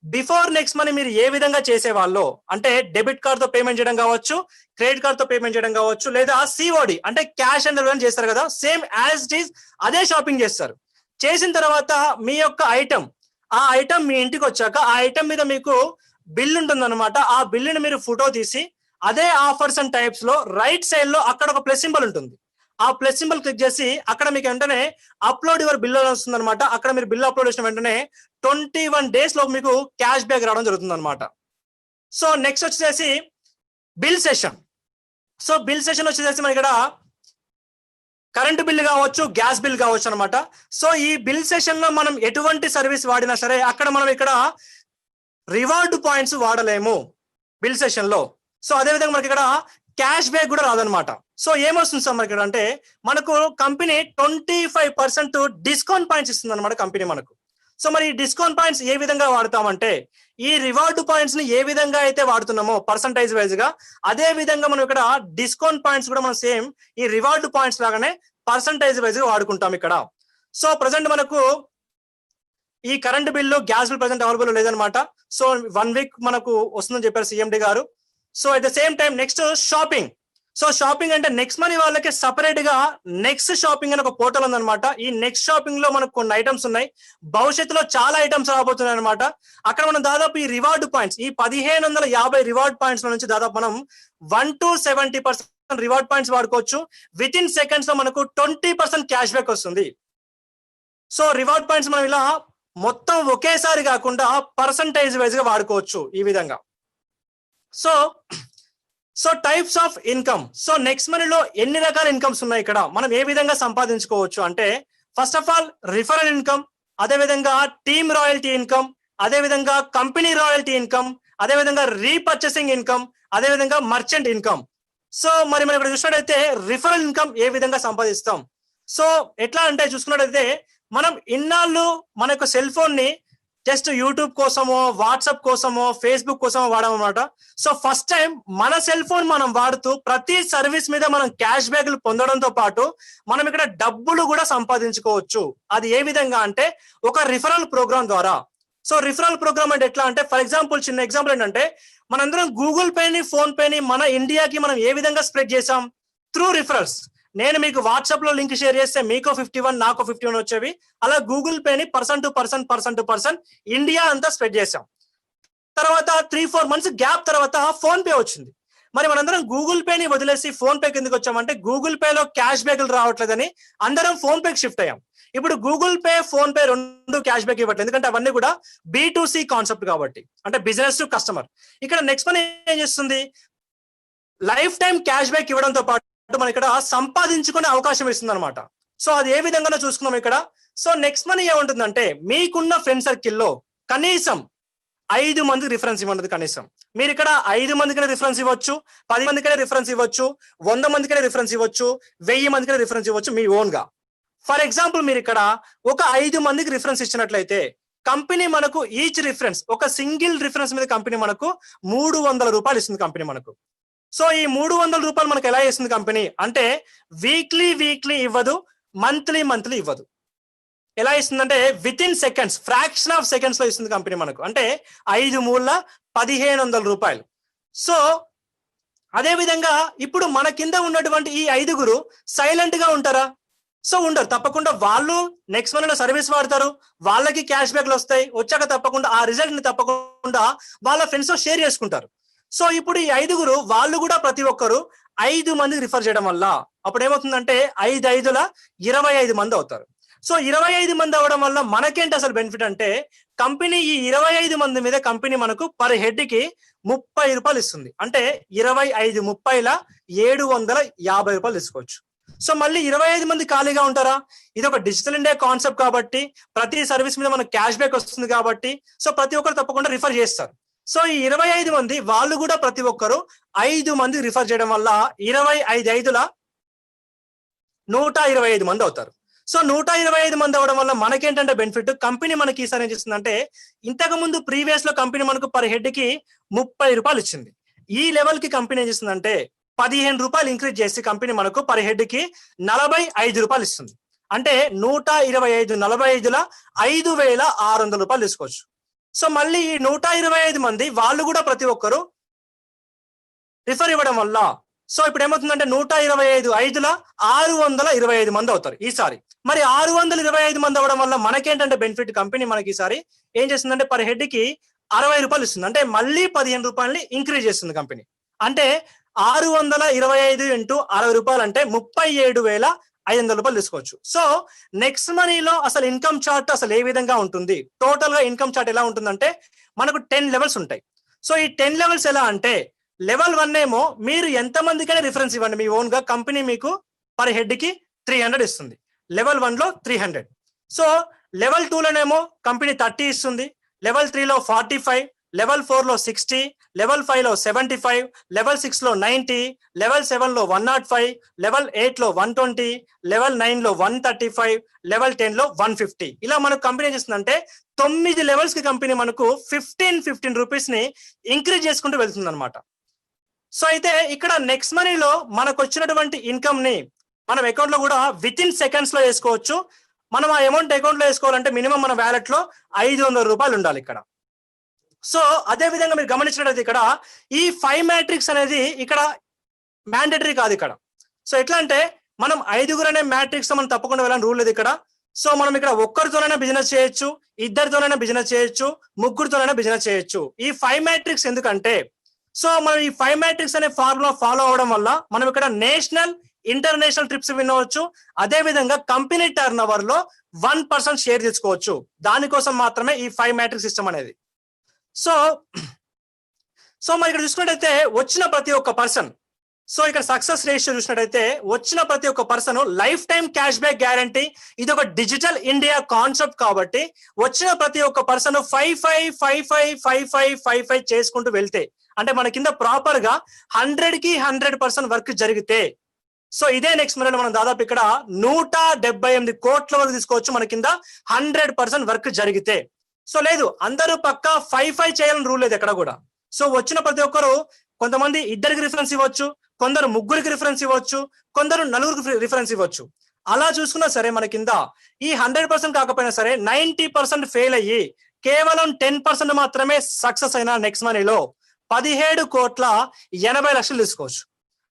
Speaker 1: బిఫోర్ నెక్స్ట్ మనీ మీరు ఏ విధంగా చేసేవాళ్ళు అంటే డెబిట్ కార్డ్ తో పేమెంట్ చేయడం కావచ్చు, క్రెడిట్ కార్డ్ తో పేమెంట్ చేయడం కావచ్చు, లేదా సిఓడి అంటే క్యాష్ అండ్ డెలివరీ చేస్తారు కదా, సేమ్ యాజ్ ఇట్ ఈస్ అదే షాపింగ్ చేస్తారు. చేసిన తర్వాత మీ యొక్క ఆ ఐటమ్ మీ ఇంటికి వచ్చాక ఆ ఐటమ్ మీద మీకు బిల్ ఉంటుంది అనమాట. ఆ బిల్లుని మీరు ఫోటో తీసి అదే ఆఫర్స్ అండ్ టైప్స్ లో రైట్ సైడ్ లో అక్కడ ఒక ప్లస్ సింబల్ ఉంటుంది. ఆ ప్లస్ సింబల్ క్లిక్ చేసి అక్కడ మీకు వెంటనే అప్లోడ్ యువర్ బిల్ అని వస్తుంది అనమాట. అక్కడ మీరు బిల్ అప్లోడ్ చేసిన వెంటనే 21 days లో మీకు క్యాష్ బ్యాక్ రావడం జరుగుతుంది అనమాట. సో నెక్స్ట్ వచ్చేసి bill session. So bill session వచ్చేసి మన ఇక్కడ కరెంట్ బిల్ కావచ్చు, గ్యాస్ బిల్ కావచ్చు అనమాట. సో ఈ బిల్ సెషన్ లో మనం ఎటువంటి సర్వీస్ వాడినా సరే అక్కడ మనం ఇక్కడ రివార్డ్ పాయింట్స్ వాడలేము బిల్ సెషన్ లో. సో అదేవిధంగా మనకి ఇక్కడ క్యాష్ బ్యాక్ కూడా రాదనమాట. సో ఏమొస్తుంది సార్ మనకి ఇక్కడ అంటే మనకు కంపెనీ 25% డిస్కౌంట్ పాయింట్స్ ఇస్తుంది అనమాట కంపెనీ మనకు. సో మరి ఈ డిస్కౌంట్ పాయింట్స్ ఏ విధంగా వాడతామంటే ఈ రివార్డ్ పాయింట్స్ ని ఏ విధంగా అయితే వాడుతున్నామో పర్సంటైజ్ వైజ్ గా అదే విధంగా మనం ఇక్కడ డిస్కౌంట్ పాయింట్స్ కూడా మనం సేమ్ ఈ రివార్డ్ పాయింట్స్ లాగానే పర్సంటైజ్ వైజ్ గా వాడుకుంటాం ఇక్కడ. సో ప్రజెంట్ మనకు ఈ current bill, gas bill present available లేదనమాట. సో 1 week మనకు వస్తుందని చెప్పారు సిఎండి గారు. So at the same time next shopping. So shopping అంటే నెక్స్ట్ మనీ వాళ్ళకి సపరేట్ గా నెక్స్ట్ షాపింగ్ అని ఒక పోర్టల్ ఉందన్నమాట. ఈ నెక్స్ట్ షాపింగ్ లో మనకు కొన్ని ఐటమ్స్ ఉన్నాయి, భవిష్యత్తులో చాలా ఐటమ్స్ రాబోతున్నాయి అనమాట. అక్కడ మనం దాదాపు ఈ రివార్డ్ పాయింట్స్ ఈ 1550 రివార్డ్ పాయింట్స్ నుంచి దాదాపు మనం 1 to 70% రివార్డ్ పాయింట్స్ వాడుకోవచ్చు. విత్ ఇన్ సెకండ్స్ లో మనకు 20% క్యాష్ బ్యాక్ వస్తుంది. సో రివార్డ్ పాయింట్స్ మనం ఇలా మొత్తం ఒకేసారి కాకుండా పర్సంటైజ్ వైజ్ గా వాడుకోవచ్చు ఈ విధంగా. So types of income. So next మనీలో ఎన్ని రకాల ఇన్కమ్స్ ఉన్నాయి ఇక్కడ మనం ఏ విధంగా సంపాదించుకోవచ్చు అంటే first of all referral income, అదేవిధంగా టీమ్ రాయల్టీ ఇన్కమ్, అదేవిధంగా కంపెనీ రాయల్టీ ఇన్కమ్, అదేవిధంగా రీపర్చేసింగ్ ఇన్కమ్, అదేవిధంగా మర్చెంట్ ఇన్కమ్. సో మరి మనం ఇక్కడ చూసినట్టయితే రిఫరల్ ఇన్కమ్ ఏ విధంగా సంపాదిస్తాం. సో ఎట్లా అంటే చూసుకున్నట్టయితే మనం ఇన్నాళ్ళు మన యొక్క సెల్ ఫోన్ ని జస్ట్ యూట్యూబ్ కోసమో, వాట్సాప్ కోసమో, ఫేస్బుక్ కోసమో వాడమన్నమాట. సో ఫస్ట్ టైం మన సెల్ ఫోన్ మనం వాడుతూ ప్రతి సర్వీస్ మీద మనం క్యాష్ బ్యాక్లు పొందడంతో పాటు మనం ఇక్కడ డబ్బులు కూడా సంపాదించుకోవచ్చు. అది ఏ విధంగా అంటే ఒక రిఫరల్ ప్రోగ్రామ్ ద్వారా. సో రిఫరల్ ప్రోగ్రామ్ అంటే ఎట్లా అంటే ఫర్ ఎగ్జాంపుల్ చిన్న ఎగ్జాంపుల్ ఏంటంటే మనందరం గూగుల్ పేని, ఫోన్ పేని మన ఇండియాకి మనం ఏ విధంగా స్ప్రెడ్ చేసాం త్రూ రిఫరల్స్. నేను మీకు వాట్సాప్ లో లింక్ షేర్ చేస్తే మీకు 51 నాకు 51 వచ్చేవి. అలా గూగుల్ పేని పర్సన్ టు పర్సన్ ఇండియా అంతా స్ప్రెడ్ చేసాం. తర్వాత 3-4 months గ్యాప్ తర్వాత ఫోన్ పే వచ్చింది. మరి మనందరం గూగుల్ పేని వదిలేసి ఫోన్ పే కిందకి వచ్చామంటే గూగుల్ పేలో క్యాష్ బ్యాక్లు రావట్లేదని అందరం ఫోన్ పేకి షిఫ్ట్ అయ్యాం. ఇప్పుడు గూగుల్ పే, ఫోన్ పే రెండు క్యాష్ బ్యాక్ ఇవ్వట్లేదు, ఎందుకంటే అవన్నీ కూడా B2C కాన్సెప్ట్ కాబట్టి, అంటే బిజినెస్ టు కస్టమర్. ఇక్కడ నెక్స్ట్ మనీ ఏం చేస్తుంది, లైఫ్ టైం క్యాష్ బ్యాక్ ఇవ్వడంతో పాటు మనం ఇక్కడ సంపాదించుకునే అవకాశం ఇస్తుంది అనమాట. సో అది ఏ విధంగా చూసుకున్నాం ఇక్కడ. సో నెక్స్ట్ మనీ ఏముంటుందంటే మీకున్న ఫ్రెండ్ సర్కిల్లో కనీసం 5 మందికి రిఫరెన్స్ ఇవ్వండి. కనీసం మీరు ఇక్కడ 5 మందికైనా రిఫరెన్స్ ఇవ్వచ్చు, 10 మందికైనా రిఫరెన్స్ ఇవ్వచ్చు, 100 మందికైనా రిఫరెన్స్ ఇవ్వచ్చు, 1000 మందికైనా రిఫరెన్స్ ఇవ్వచ్చు మీ ఓన్ గా. ఫర్ ఎగ్జాంపుల్ మీరు ఇక్కడ ఒక 5 మందికి రిఫరెన్స్ ఇచ్చినట్లయితే కంపెనీ మనకు ఈచ్ రిఫరెన్స్ ఒక సింగిల్ రిఫరెన్స్ మీద కంపెనీ మనకు 300 రూపాయలు ఇస్తుంది కంపెనీ మనకు. సో ఈ 300 రూపాయలు మనకు ఎలా ఇస్తుంది కంపెనీ అంటే వీక్లీ ఇవ్వదు, మంత్లీ ఇవ్వదు. ఎలా ఇస్తుందంటే within seconds, fraction of seconds లో ఇస్తుంది కంపెనీ మనకు. అంటే 5 మూల 1500 రూపాయలు. సో అదే విధంగా ఇప్పుడు మన కింద ఉన్నటువంటి ఈ 5గురు సైలెంట్ గా ఉంటారా? సో ఉండరు. తప్పకుండా వాళ్ళు నెక్స్ట్ మనీలో సర్వీస్ వాడతారు, వాళ్ళకి క్యాష్ బ్యాక్లు వస్తాయి. వచ్చాక తప్పకుండా ఆ రిజల్ట్ ని తప్పకుండా వాళ్ళ ఫ్రెండ్స్ తో షేర్ చేసుకుంటారు. సో ఇప్పుడు ఈ 5గురు వాళ్ళు కూడా ప్రతి ఒక్కరు 5 మందికి రిఫర్ చేయడం వల్ల అప్పుడు ఏమవుతుందంటే 5×5 25 మంది అవుతారు. సో 25 మంది అవ్వడం వల్ల మనకేంటి అసలు బెనిఫిట్ అంటే కంపెనీ ఈ 25 మంది మీద కంపెనీ మనకు పర్ హెడ్ కి 30 రూపాయలు ఇస్తుంది. అంటే 25 30 750 రూపాయలు తీసుకోవచ్చు. సో మళ్ళీ 25 మంది ఖాళీగా ఉంటారా? ఇది ఒక డిజిటల్ ఇండియా కాన్సెప్ట్ కాబట్టి ప్రతి సర్వీస్ మీద మనకు క్యాష్ బ్యాక్ వస్తుంది కాబట్టి సో ప్రతి ఒక్కరు తప్పకుండా రిఫర్ చేస్తారు. సో ఈ 25 మంది వాళ్ళు కూడా ప్రతి ఒక్కరు 5 మంది రిఫర్ చేయడం వల్ల 25 125 మంది అవుతారు. సో 125 మంది అవడం వల్ల మనకేంటంటే బెనిఫిట్, కంపెనీ మనకి ఈసారి ఏం చేస్తుందంటే, ఇంతకు ముందు ప్రీవియస్ లో కంపెనీ మనకు పర్ హెడ్ కి 30 రూపాయలు ఇచ్చింది. ఈ లెవెల్ కి కంపెనీ ఏం చేస్తుందంటే 15 రూపాయలు ఇంక్రీజ్ చేసి కంపెనీ మనకు పర్ హెడ్ కి 45 రూపాయలు ఇస్తుంది. అంటే 125 45ల 5,600 రూపాయలు తీసుకోవచ్చు. సో మళ్ళీ ఈ 125 మంది వాళ్ళు కూడా ప్రతి ఒక్కరు రిఫర్ ఇవ్వడం వల్ల సో ఇప్పుడు ఏమవుతుందంటే 125 5ల 625 మంది అవుతారు ఈసారి. మరి 625 మంది అవ్వడం వల్ల మనకేంటంటే బెనిఫిట్, కంపెనీ మనకి ఈసారి ఏం చేస్తుందంటే పర్ హెడ్ కి 60 రూపాయలు ఇస్తుంది. అంటే మళ్ళీ 15 రూపాయలని ఇంక్రీజ్ చేస్తుంది కంపెనీ. అంటే 625 ఇంటూ 60 రూపాయలు అంటే 37,500 రూపాయలు తీసుకోవచ్చు. సో నెక్స్ట్ మనీలో అసలు ఇన్కమ్ చార్ట్ అసలు ఏ విధంగా ఉంటుంది, టోటల్ గా ఇన్కమ్ చార్ట్ ఎలా ఉంటుందంటే మనకు 10 లెవెల్స్ ఉంటాయి. సో ఈ 10 లెవెల్స్ ఎలా అంటే, లెవెల్ 1 ఏమో మీరు ఎంత మందికైనా రిఫరెన్స్ ఇవ్వండి మీ ఓన్ గా, కంపెనీ మీకు పర్ హెడ్ కి 300 ఇస్తుంది. లెవెల్ 1 లో 300. సో లెవెల్ 2 లోనేమో కంపెనీ 30 ఇస్తుంది, లెవెల్ 3 లో 45, లెవెల్ 4 లో 60, లెవెల్ 5 లో 75, లెవెల్ 6 లో 90, లెవెల్ 7 లో 105, లెవెల్ 8 లో 120, లెవెల్ 9 లో 135, లెవెల్ 10 లో 150. ఇలా మనకు కంపెనీ చేస్తుందంటే 9 లెవెల్స్ కి కంపెనీ మనకు 15 రూపీస్ ని ఇంక్రీజ్ చేసుకుంటూ వెళ్తుంది అనమాట. సో అయితే ఇక్కడ నెక్స్ట్ మనీలో మనకు వచ్చినటువంటి ఇన్కమ్ ని మనం అకౌంట్ లో కూడా విత్ ఇన్ సెకండ్స్ లో వేసుకోవచ్చు. మనం ఆ అమౌంట్ అకౌంట్ లో వేసుకోవాలంటే మినిమం మన వ్యాలెట్ లో 500 రూపాయలు ఉండాలి ఇక్కడ. సో అదే విధంగా మీరు గమనించినట్లయితే ఇక్కడ ఈ 5 మ్యాట్రిక్స్ అనేది ఇక్కడ మ్యాండేటరీ కాదు ఇక్కడ. సో ఎట్లా అంటే మనం 5గురు అనే మ్యాట్రిక్స్ మనం తప్పకుండా వెళ్ళాలని రూల్ లేదు ఇక్కడ. సో మనం ఇక్కడ ఒక్కరితోనైనా బిజినెస్ చేయొచ్చు, ఇద్దరితోనైనా బిజినెస్ చేయొచ్చు, ముగ్గురితోనైనా బిజినెస్ చేయొచ్చు. ఈ 5 మ్యాట్రిక్స్ ఎందుకంటే, సో మనం ఈ 5 మ్యాట్రిక్స్ అనే ఫార్ములా ఫాలో అవడం వల్ల మనం ఇక్కడ నేషనల్ ఇంటర్నేషనల్ ట్రిప్స్ విన్ అవ్వచ్చు. అదే విధంగా కంపెనీ టర్న్ ఓవర్ లో 1% షేర్ తీసుకోవచ్చు. దానికోసం మాత్రమే ఈ 5 మ్యాట్రిక్స్ సిస్టమ్ అనేది. సో మరి ఇక్కడ చూసుకున్నట్టయితే వచ్చిన ప్రతి ఒక్క పర్సన్, సో ఇక్కడ సక్సెస్ రేషియో చూసినట్టయితే వచ్చిన ప్రతి ఒక్క person life time cash back guarantee. ఇది ఒక డిజిటల్ ఇండియా కాన్సెప్ట్ కాబట్టి వచ్చిన ప్రతి ఒక్క పర్సన్ 55 చేసుకుంటూ వెళ్తే, అంటే మన కింద ప్రాపర్ గా 100కి 100% వర్క్ జరిగితే, సో ఇదే నెక్స్ట్ మనలో మనం దాదాపు ఇక్కడ 178 కోట్ల వరకు తీసుకోవచ్చు మన కింద 100% వర్క్ జరిగితే. సో లేదు అందరూ పక్కా 5 చేయాలని రూల్ లేదు ఎక్కడ కూడా. సో వచ్చిన ప్రతి ఒక్కరు కొంతమంది ఇద్దరికి రిఫరెన్స్ ఇవ్వచ్చు, కొందరు ముగ్గురికి రిఫరెన్స్ ఇవ్వచ్చు, కొందరు నలుగురికి రిఫరెన్స్ ఇవ్వచ్చు. అలా చూసుకున్నా సరే మన కింద ఈ 100% కాకపోయినా సరే 90% ఫెయిల్ అయ్యి కేవలం 10% మాత్రమే సక్సెస్ అయిన నెక్స్ట్ మనీలో 17,80,00,000 తీసుకోవచ్చు.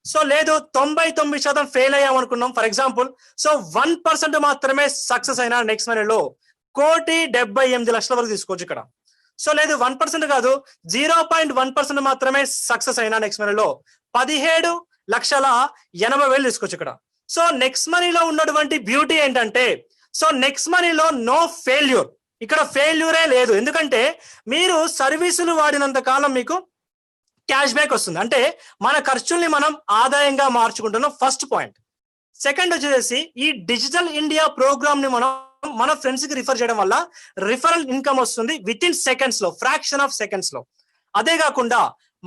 Speaker 1: సో లేదు 99% ఫెయిల్ అయ్యామనుకున్నాం ఫర్ ఎగ్జాంపుల్, సో 1% మాత్రమే సక్సెస్ అయిన నెక్స్ట్ మనీలో 1,78,00,000 వరకు తీసుకోవచ్చు ఇక్కడ. సో లేదు 1% కాదు 0.1% మాత్రమే సక్సెస్ అయినా నెక్స్ట్ మనీలో 17,80,000 తీసుకోవచ్చు ఇక్కడ. సో నెక్స్ట్ మనీలో ఉన్నటువంటి బ్యూటీ ఏంటంటే, సో నెక్స్ట్ మనీలో నో ఫెయిల్యూర్, ఇక్కడ ఫెయిల్యూరే లేదు. ఎందుకంటే మీరు సర్వీసులు వాడినంత కాలం మీకు క్యాష్ బ్యాక్ వస్తుంది. అంటే మన ఖర్చుల్ని మనం ఆదాయంగా మార్చుకుంటున్నాం, ఫస్ట్ పాయింట్. సెకండ్ వచ్చేసి ఈ డిజిటల్ ఇండియా ప్రోగ్రామ్ ని మనం మన ఫ్రెండ్స్ కి రిఫర్ చేయడం వల్ల రిఫరల్ ఇన్కమ్ వస్తుంది విత్ ఇన్ సెకండ్స్ లో, ఫ్రాక్షన్ ఆఫ్ సెకండ్స్ లో. అదే కాకుండా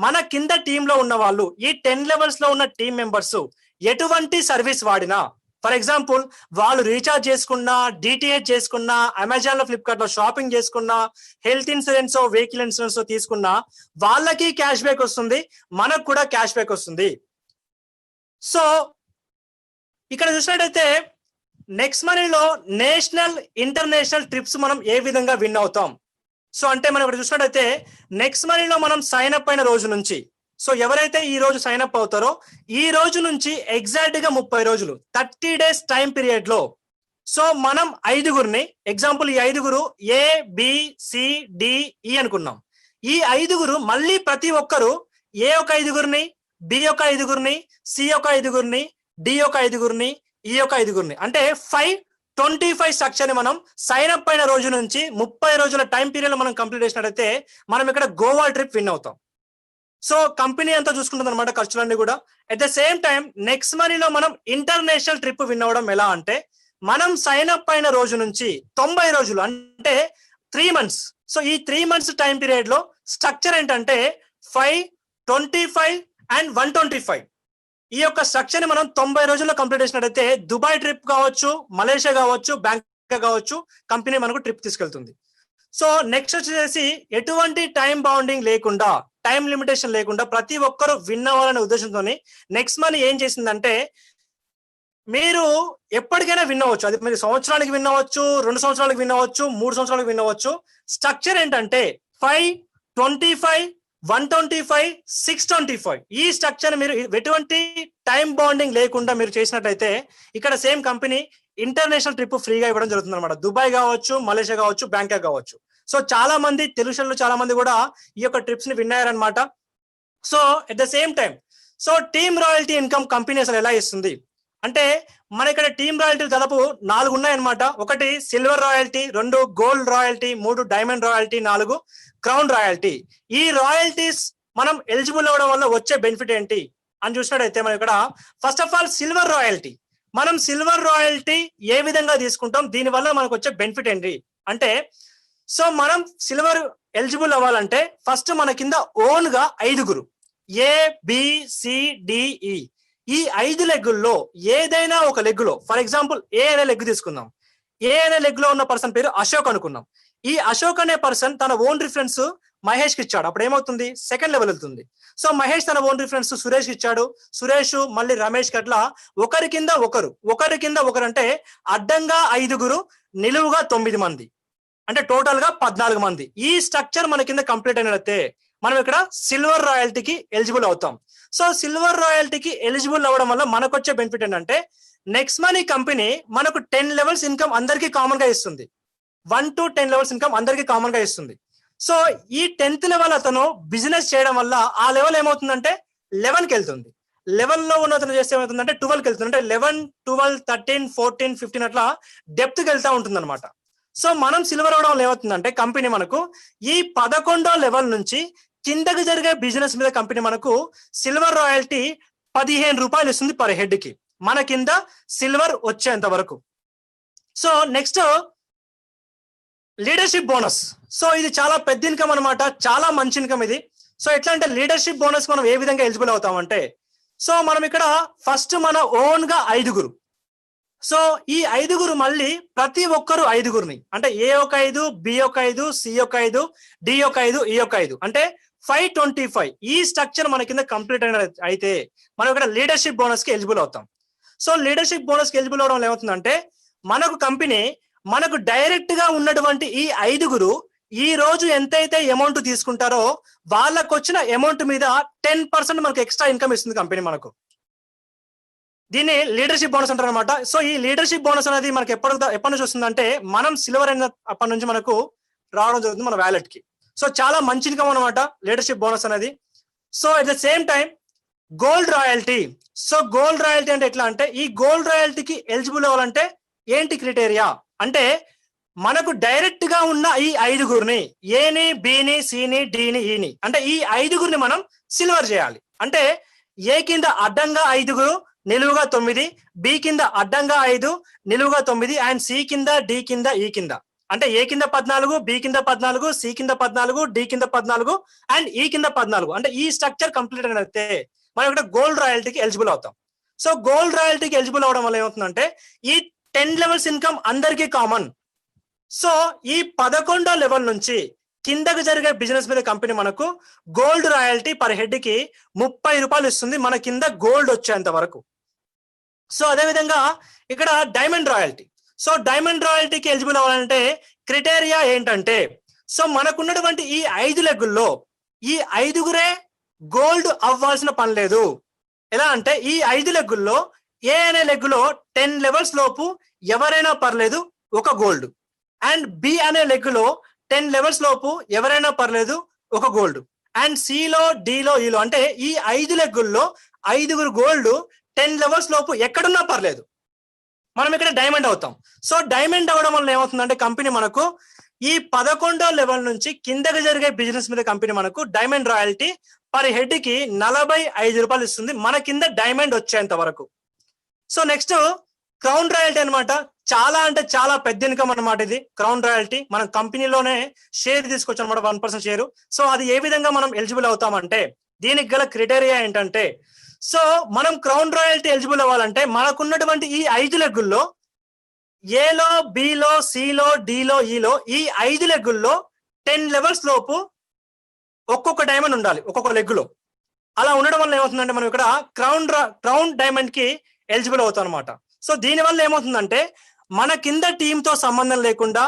Speaker 1: మన కింద టీమ్ లో ఉన్న వాళ్ళు, ఈ 10 లెవెల్స్ లో ఉన్న టీమ్ మెంబర్స్ ఎటువంటి సర్వీస్ వాడినా, ఫర్ ఎగ్జాంపుల్ వాళ్ళు రీఛార్జ్ చేసుకున్నా, డిటిహెచ్ చేసుకున్నా, అమెజాన్ లో ఫ్లిప్కార్ట్ లో షాపింగ్ చేసుకున్నా, హెల్త్ ఇన్సూరెన్స్ వెహికల్ ఇన్సూరెన్స్ తీసుకున్నా వాళ్ళకి క్యాష్ బ్యాక్ వస్తుంది, మనకు కూడా క్యాష్ బ్యాక్ వస్తుంది. సో ఇక్కడ చూసినట్టయితే నెక్స్ట్ మనీలో నేషనల్ ఇంటర్నేషనల్ ట్రిప్స్ మనం ఏ విధంగా విన్ అవుతాం. సో అంటే మనం ఇక్కడ చూసినట్టయితే నెక్స్ట్ మనీలో మనం సైన్ అప్ అయిన రోజు నుంచి, సో ఎవరైతే ఈ రోజు సైన్ అప్ అవుతారో ఈ రోజు నుంచి ఎగ్జాక్ట్ గా 30 రోజులు 30 డేస్ టైం పీరియడ్ లో, సో మనం 5గురిని ఎగ్జాంపుల్, ఈ 5గురు ABCDE అనుకున్నాం. ఈ 5గురు మళ్ళీ ప్రతి ఒక్కరు A ఒక 5గురిని, B ఒక 5గురిని, C ఒక 5గురిని, D ఒక 5గురిని, E ఒక 5గురిని, అంటే 525 స్ట్రక్చర్ ని మనం సైన్ అప్ అయిన రోజు నుంచి 30 రోజుల టైం పీరియడ్ లో మనం కంప్లీట్ చేసినట్టయితే మనం ఇక్కడ గోవా ట్రిప్ విన్ అవుతాం. సో కంపెనీ అంతా చూసుకుంటుంది అనమాట ఖర్చులన్నీ కూడా. At the same time next మనీలో మనం ఇంటర్నేషనల్ ట్రిప్ విన్ అవ్వడం ఎలా అంటే, మనం సైన్ అప్ అయిన రోజు నుంచి 90 రోజులు అంటే 3 months. సో ఈ 3 months టైం పీరియడ్ లో స్ట్రక్చర్ ఏంటంటే 5, 25 అండ్ 125. ఈ యొక్క స్ట్రక్చర్ ని మనం 90 రోజుల్లో కంప్లీట్ చేసినట్టయితే దుబాయ్ ట్రిప్ కావచ్చు, మలేషియా కావచ్చు, బ్యాంకాక్ కావచ్చు, కంపెనీ మనకు ట్రిప్ తీసుకెళ్తుంది. సో నెక్స్ట్ వచ్చేసి ఎటువంటి టైం బౌండింగ్ లేకుండా, టైం లిమిటేషన్ లేకుండా ప్రతి ఒక్కరు విన్ అవ్వాలనే ఉద్దేశంతో నెక్స్ట్ మనీ ఏం చేసిందంటే, మీరు ఎప్పటికైనా విన్ అవ్వచ్చు. అది మీరు సంవత్సరానికి విన్ అవ్వచ్చు, 2 సంవత్సరాలకు విన్ అవ్వచ్చు, 3 సంవత్సరాలకు విన్ అవ్వచ్చు. స్ట్రక్చర్ ఏంటంటే 5, 25, 125, 625. ఈ స్ట్రక్చర్ మీరు ఎటువంటి టైం బాండింగ్ లేకుండా మీరు చేసినట్లయితే ఇక్కడ సేమ్ కంపెనీ ఇంటర్నేషనల్ ట్రిప్ ఫ్రీగా ఇవ్వడం జరుగుతుంది అనమాట. దుబాయ్ కావచ్చు, మలేషియా కావచ్చు, బ్యాంకాక్ కావచ్చు. సో చాలా మంది తెలుగు చాలా మంది కూడా ఈ యొక్క ట్రిప్స్ ని విన్ అయ్యారనమాట. So at the same time so team royalty income company అసలు ఎలా ఇస్తుంది అంటే, మన ఇక్కడ టీమ్ రాయల్టీ దాదాపు 4 ఉన్నాయన్నమాట. 1 silver royalty, 2 gold royalty, 3 diamond royalty, 4 crown royalty. ఈ రాయల్టీస్ మనం ఎలిజిబుల్ అవ్వడం వల్ల వచ్చే బెనిఫిట్ ఏంటి అని చూసినట్టయితే, మనం ఇక్కడ first of all silver royalty, మనం సిల్వర్ రాయల్టీ ఏ విధంగా తీసుకుంటాం, దీని వల్ల మనకు వచ్చే బెనిఫిట్ ఏంటి అంటే, సో మనం సిల్వర్ ఎలిజిబుల్ అవ్వాలంటే ఫస్ట్ మన కింద ఓన్ గా 5 ABCDE, ఈ 5 లెగ్గుల్లో ఏదైనా ఒక లెగ్గులో, ఫర్ ఎగ్జాంపుల్ ఏ అనే లెగ్ తీసుకుందాం. ఏ అనే లెగ్ లో ఉన్న పర్సన్ పేరు అశోక్ అనుకున్నాం. ఈ అశోక్ అనే పర్సన్ తన ఓన్ రిఫరెన్స్ మహేష్ కి ఇచ్చాడు. అప్పుడు ఏమవుతుంది, సెకండ్ లెవెల్ వెళ్తుంది. సో మహేష్ తన ఓన్ రిఫరెన్స్ సురేష్ కి ఇచ్చాడు. సురేష్ మళ్ళీ రమేష్ కి అట్లా ఒకరి కింద ఒకరు అంటే అడ్డంగా 5, నిలువుగా 9 మంది, అంటే టోటల్ గా 14 మంది. ఈ స్ట్రక్చర్ మన కింద కంప్లీట్ అయినట్లయితే మనం ఇక్కడ సిల్వర్ రాయల్టీకి ఎలిజిబుల్ అవుతాం. సో సిల్వర్ రాయల్టీకి ఎలిజిబుల్ అవ్వడం వల్ల మనకు వచ్చే బెనిఫిట్ ఏంటంటే, నెక్స్ట్ మనీ కంపెనీ మనకు 10 levels ఇన్కమ్ అందరికీ కామన్ గా ఇస్తుంది. 1 to 10 levels ఇన్కమ్ అందరికీ కామన్ గా ఇస్తుంది. సో ఈ 10th లెవెల్ అతను బిజినెస్ చేయడం వల్ల ఆ లెవెల్ ఏమవుతుందంటే 11కి వెళ్తుంది. 11 లో ఉన్న అతను చేస్తే ఏమవుతుందంటే 12కి వెళ్తుంది. అంటే 11, 12, 13, 14, 15 అట్లా డెప్త్ కి వెళ్తా ఉంటుంది అనమాట. సో మనం సిల్వర్ అవడం వల్ల ఏమవుతుందంటే, కంపెనీ మనకు ఈ 11వ లెవెల్ నుంచి కిందకి జరిగే బిజినెస్ మీద కంపెనీ మనకు సిల్వర్ రాయల్టీ 15 రూపాయలు ఇస్తుంది పర్ హెడ్ కి, మన కింద సిల్వర్ వచ్చేంత వరకు. So next leadership bonus. So ఇది చాలా పెద్ద ఇన్కమ్ అనమాట, చాలా మంచి ఇన్కమ్ ఇది. సో ఎట్లా అంటే, లీడర్షిప్ బోనస్ మనం ఏ విధంగా ఎలిజిబుల్ అవుతామంటే, సో మనం ఇక్కడ ఫస్ట్ మన ఓన్ గా 5. సో ఈ 5 మళ్ళీ ప్రతి ఒక్కరు 5 అంటే ఏ ఒక 5, బి ఒక 5, సి ఒక 5, డి ఒక 5, ఈ ఒక 5 అంటే 525. ఈ స్ట్రక్చర్ మన కింద కంప్లీట్ అయిన అయితే మనం ఇక్కడ లీడర్షిప్ బోనస్ కి ఎలిజిబుల్ అవుతాం. సో లీడర్షిప్ బోనస్ కి ఎలిజిబుల్ అవడం ఏమవుతుందంటే, మనకు కంపెనీ మనకు డైరెక్ట్ గా ఉన్నటువంటి ఈ 5 ఈ రోజు ఎంతైతే అమౌంట్ తీసుకుంటారో వాళ్ళకు వచ్చిన అమౌంట్ మీద 10% మనకు ఎక్స్ట్రా ఇన్కమ్ ఇస్తుంది కంపెనీ మనకు. దీన్ని లీడర్షిప్ బోనస్ అంటారు అనమాట. సో ఈ లీడర్షిప్ బోనస్ అనేది మనకి ఎప్పటి నుంచి వస్తుందంటే, మనం సిల్వర్ అయిన అప్పటి నుంచి మనకు రావడం జరుగుతుంది మన వ్యాలెట్ కి. సో చాలా మంచి ఇన్కమ్ అనమాట లీడర్షిప్ బోనస్ అనేది. So at the same time gold royalty. So gold royalty అంటే ఎట్లా అంటే, ఈ గోల్డ్ రాయల్టీకి ఎలిజిబుల్ అవ్వాలంటే ఏంటి క్రైటీరియా అంటే, మనకు డైరెక్ట్ గా ఉన్న ఈ 5 ఏని, బిని, సిని, డిని, ఈని అంటే ఈ 5 మనం సిల్వర్ చేయాలి. అంటే ఏ కింద అడ్డంగా 5, నిలువుగా 9, బి కింద అడ్డంగా 5, నిలువుగా 9 అండ్ సి కింద, డి కింద, ఈ కింద అంటే ఏ కింద 14, బి కింద 14, సి కింద 14, డి కింద 14 అండ్ ఈ కింద 14. అంటే ఈ స్ట్రక్చర్ కంప్లీట్ అయినట్టే మనం ఇక్కడ గోల్డ్ రాయల్టీకి ఎలిజిబుల్ అవుతాం. సో గోల్డ్ రాయల్టీకి ఎలిజిబుల్ అవడం వల్ల ఏమవుతుందంటే, ఈ 10 levels ఇన్కమ్ అందరికీ కామన్. సో ఈ 11వ లెవెల్ నుంచి కిందకు జరిగే బిజినెస్ మీద కంపెనీ మనకు గోల్డ్ రాయల్టీ పర్ హెడ్ కి 30 రూపాయలు ఇస్తుంది, మన కింద గోల్డ్ వచ్చేంత వరకు. సో అదే విధంగా ఇక్కడ డైమండ్ రాయల్టీ. సో డైమండ్ రాయల్టీకి ఎలిజిబుల్ అవ్వాలంటే క్రైటీరియా ఏంటంటే, సో మనకున్నటువంటి ఈ 5 లెగ్గుల్లో ఈ 5 గోల్డ్ అవ్వాల్సిన పని లేదు. ఎలా అంటే, ఈ 5 లెగ్గుల్లో ఏ అనే లెగ్గులో 10 levels లోపు ఎవరైనా పర్లేదు ఒక గోల్డ్, అండ్ బి అనే లెగ్గులో 10 levels లోపు ఎవరైనా పర్లేదు ఒక గోల్డ్, అండ్ సిలో, డిలో, ఈలో అంటే ఈ 5 లెగ్గుల్లో 5 గోల్డ్ 10 levels లోపు ఎక్కడున్నా పర్లేదు, మనం ఇక్కడ డైమండ్ అవుతాం. సో డైమండ్ అవడం వల్ల ఏమవుతుందంటే, కంపెనీ మనకు ఈ 11వ లెవెల్ నుంచి కిందకి జరిగే బిజినెస్ మీద కంపెనీ మనకు డైమండ్ రాయల్టీ పర్ హెడ్ కి 45 రూపాయలు ఇస్తుంది మన కింద డైమండ్ వచ్చేంత వరకు. సో నెక్స్ట్ క్రౌన్ రాయల్టీ అనమాట. చాలా అంటే చాలా పెద్ద ఇన్కమ్ అనమాట ఇది క్రౌన్ రాయల్టీ. మనం కంపెనీలోనే షేర్ తీసుకోవచ్చు అనమాట, 1% షేర్. సో అది ఏ విధంగా మనం ఎలిజిబుల్ అవుతామంటే, దీనికి గల క్రైటీరియా ఏంటంటే, సో మనం క్రౌన్ రాయల్టీ ఎలిజిబుల్ అవ్వాలంటే మనకున్నటువంటి ఈ 5 లెగ్గుల్లో ఏలో, బిలో, సిలో, డిలో, ఈలో ఈ 5 లెగ్గుల్లో 10 లెవెల్స్ లోపు ఒక్కొక్క డైమండ్ ఉండాలి ఒక్కొక్క లెగ్గులో. అలా ఉండడం వల్ల ఏమవుతుందంటే మనం ఇక్కడ క్రౌన్ డైమండ్ కి ఎలిజిబుల్ అవుతాం అనమాట. సో దీని వల్ల ఏమవుతుందంటే మన కింద టీమ్ తో సంబంధం లేకుండా,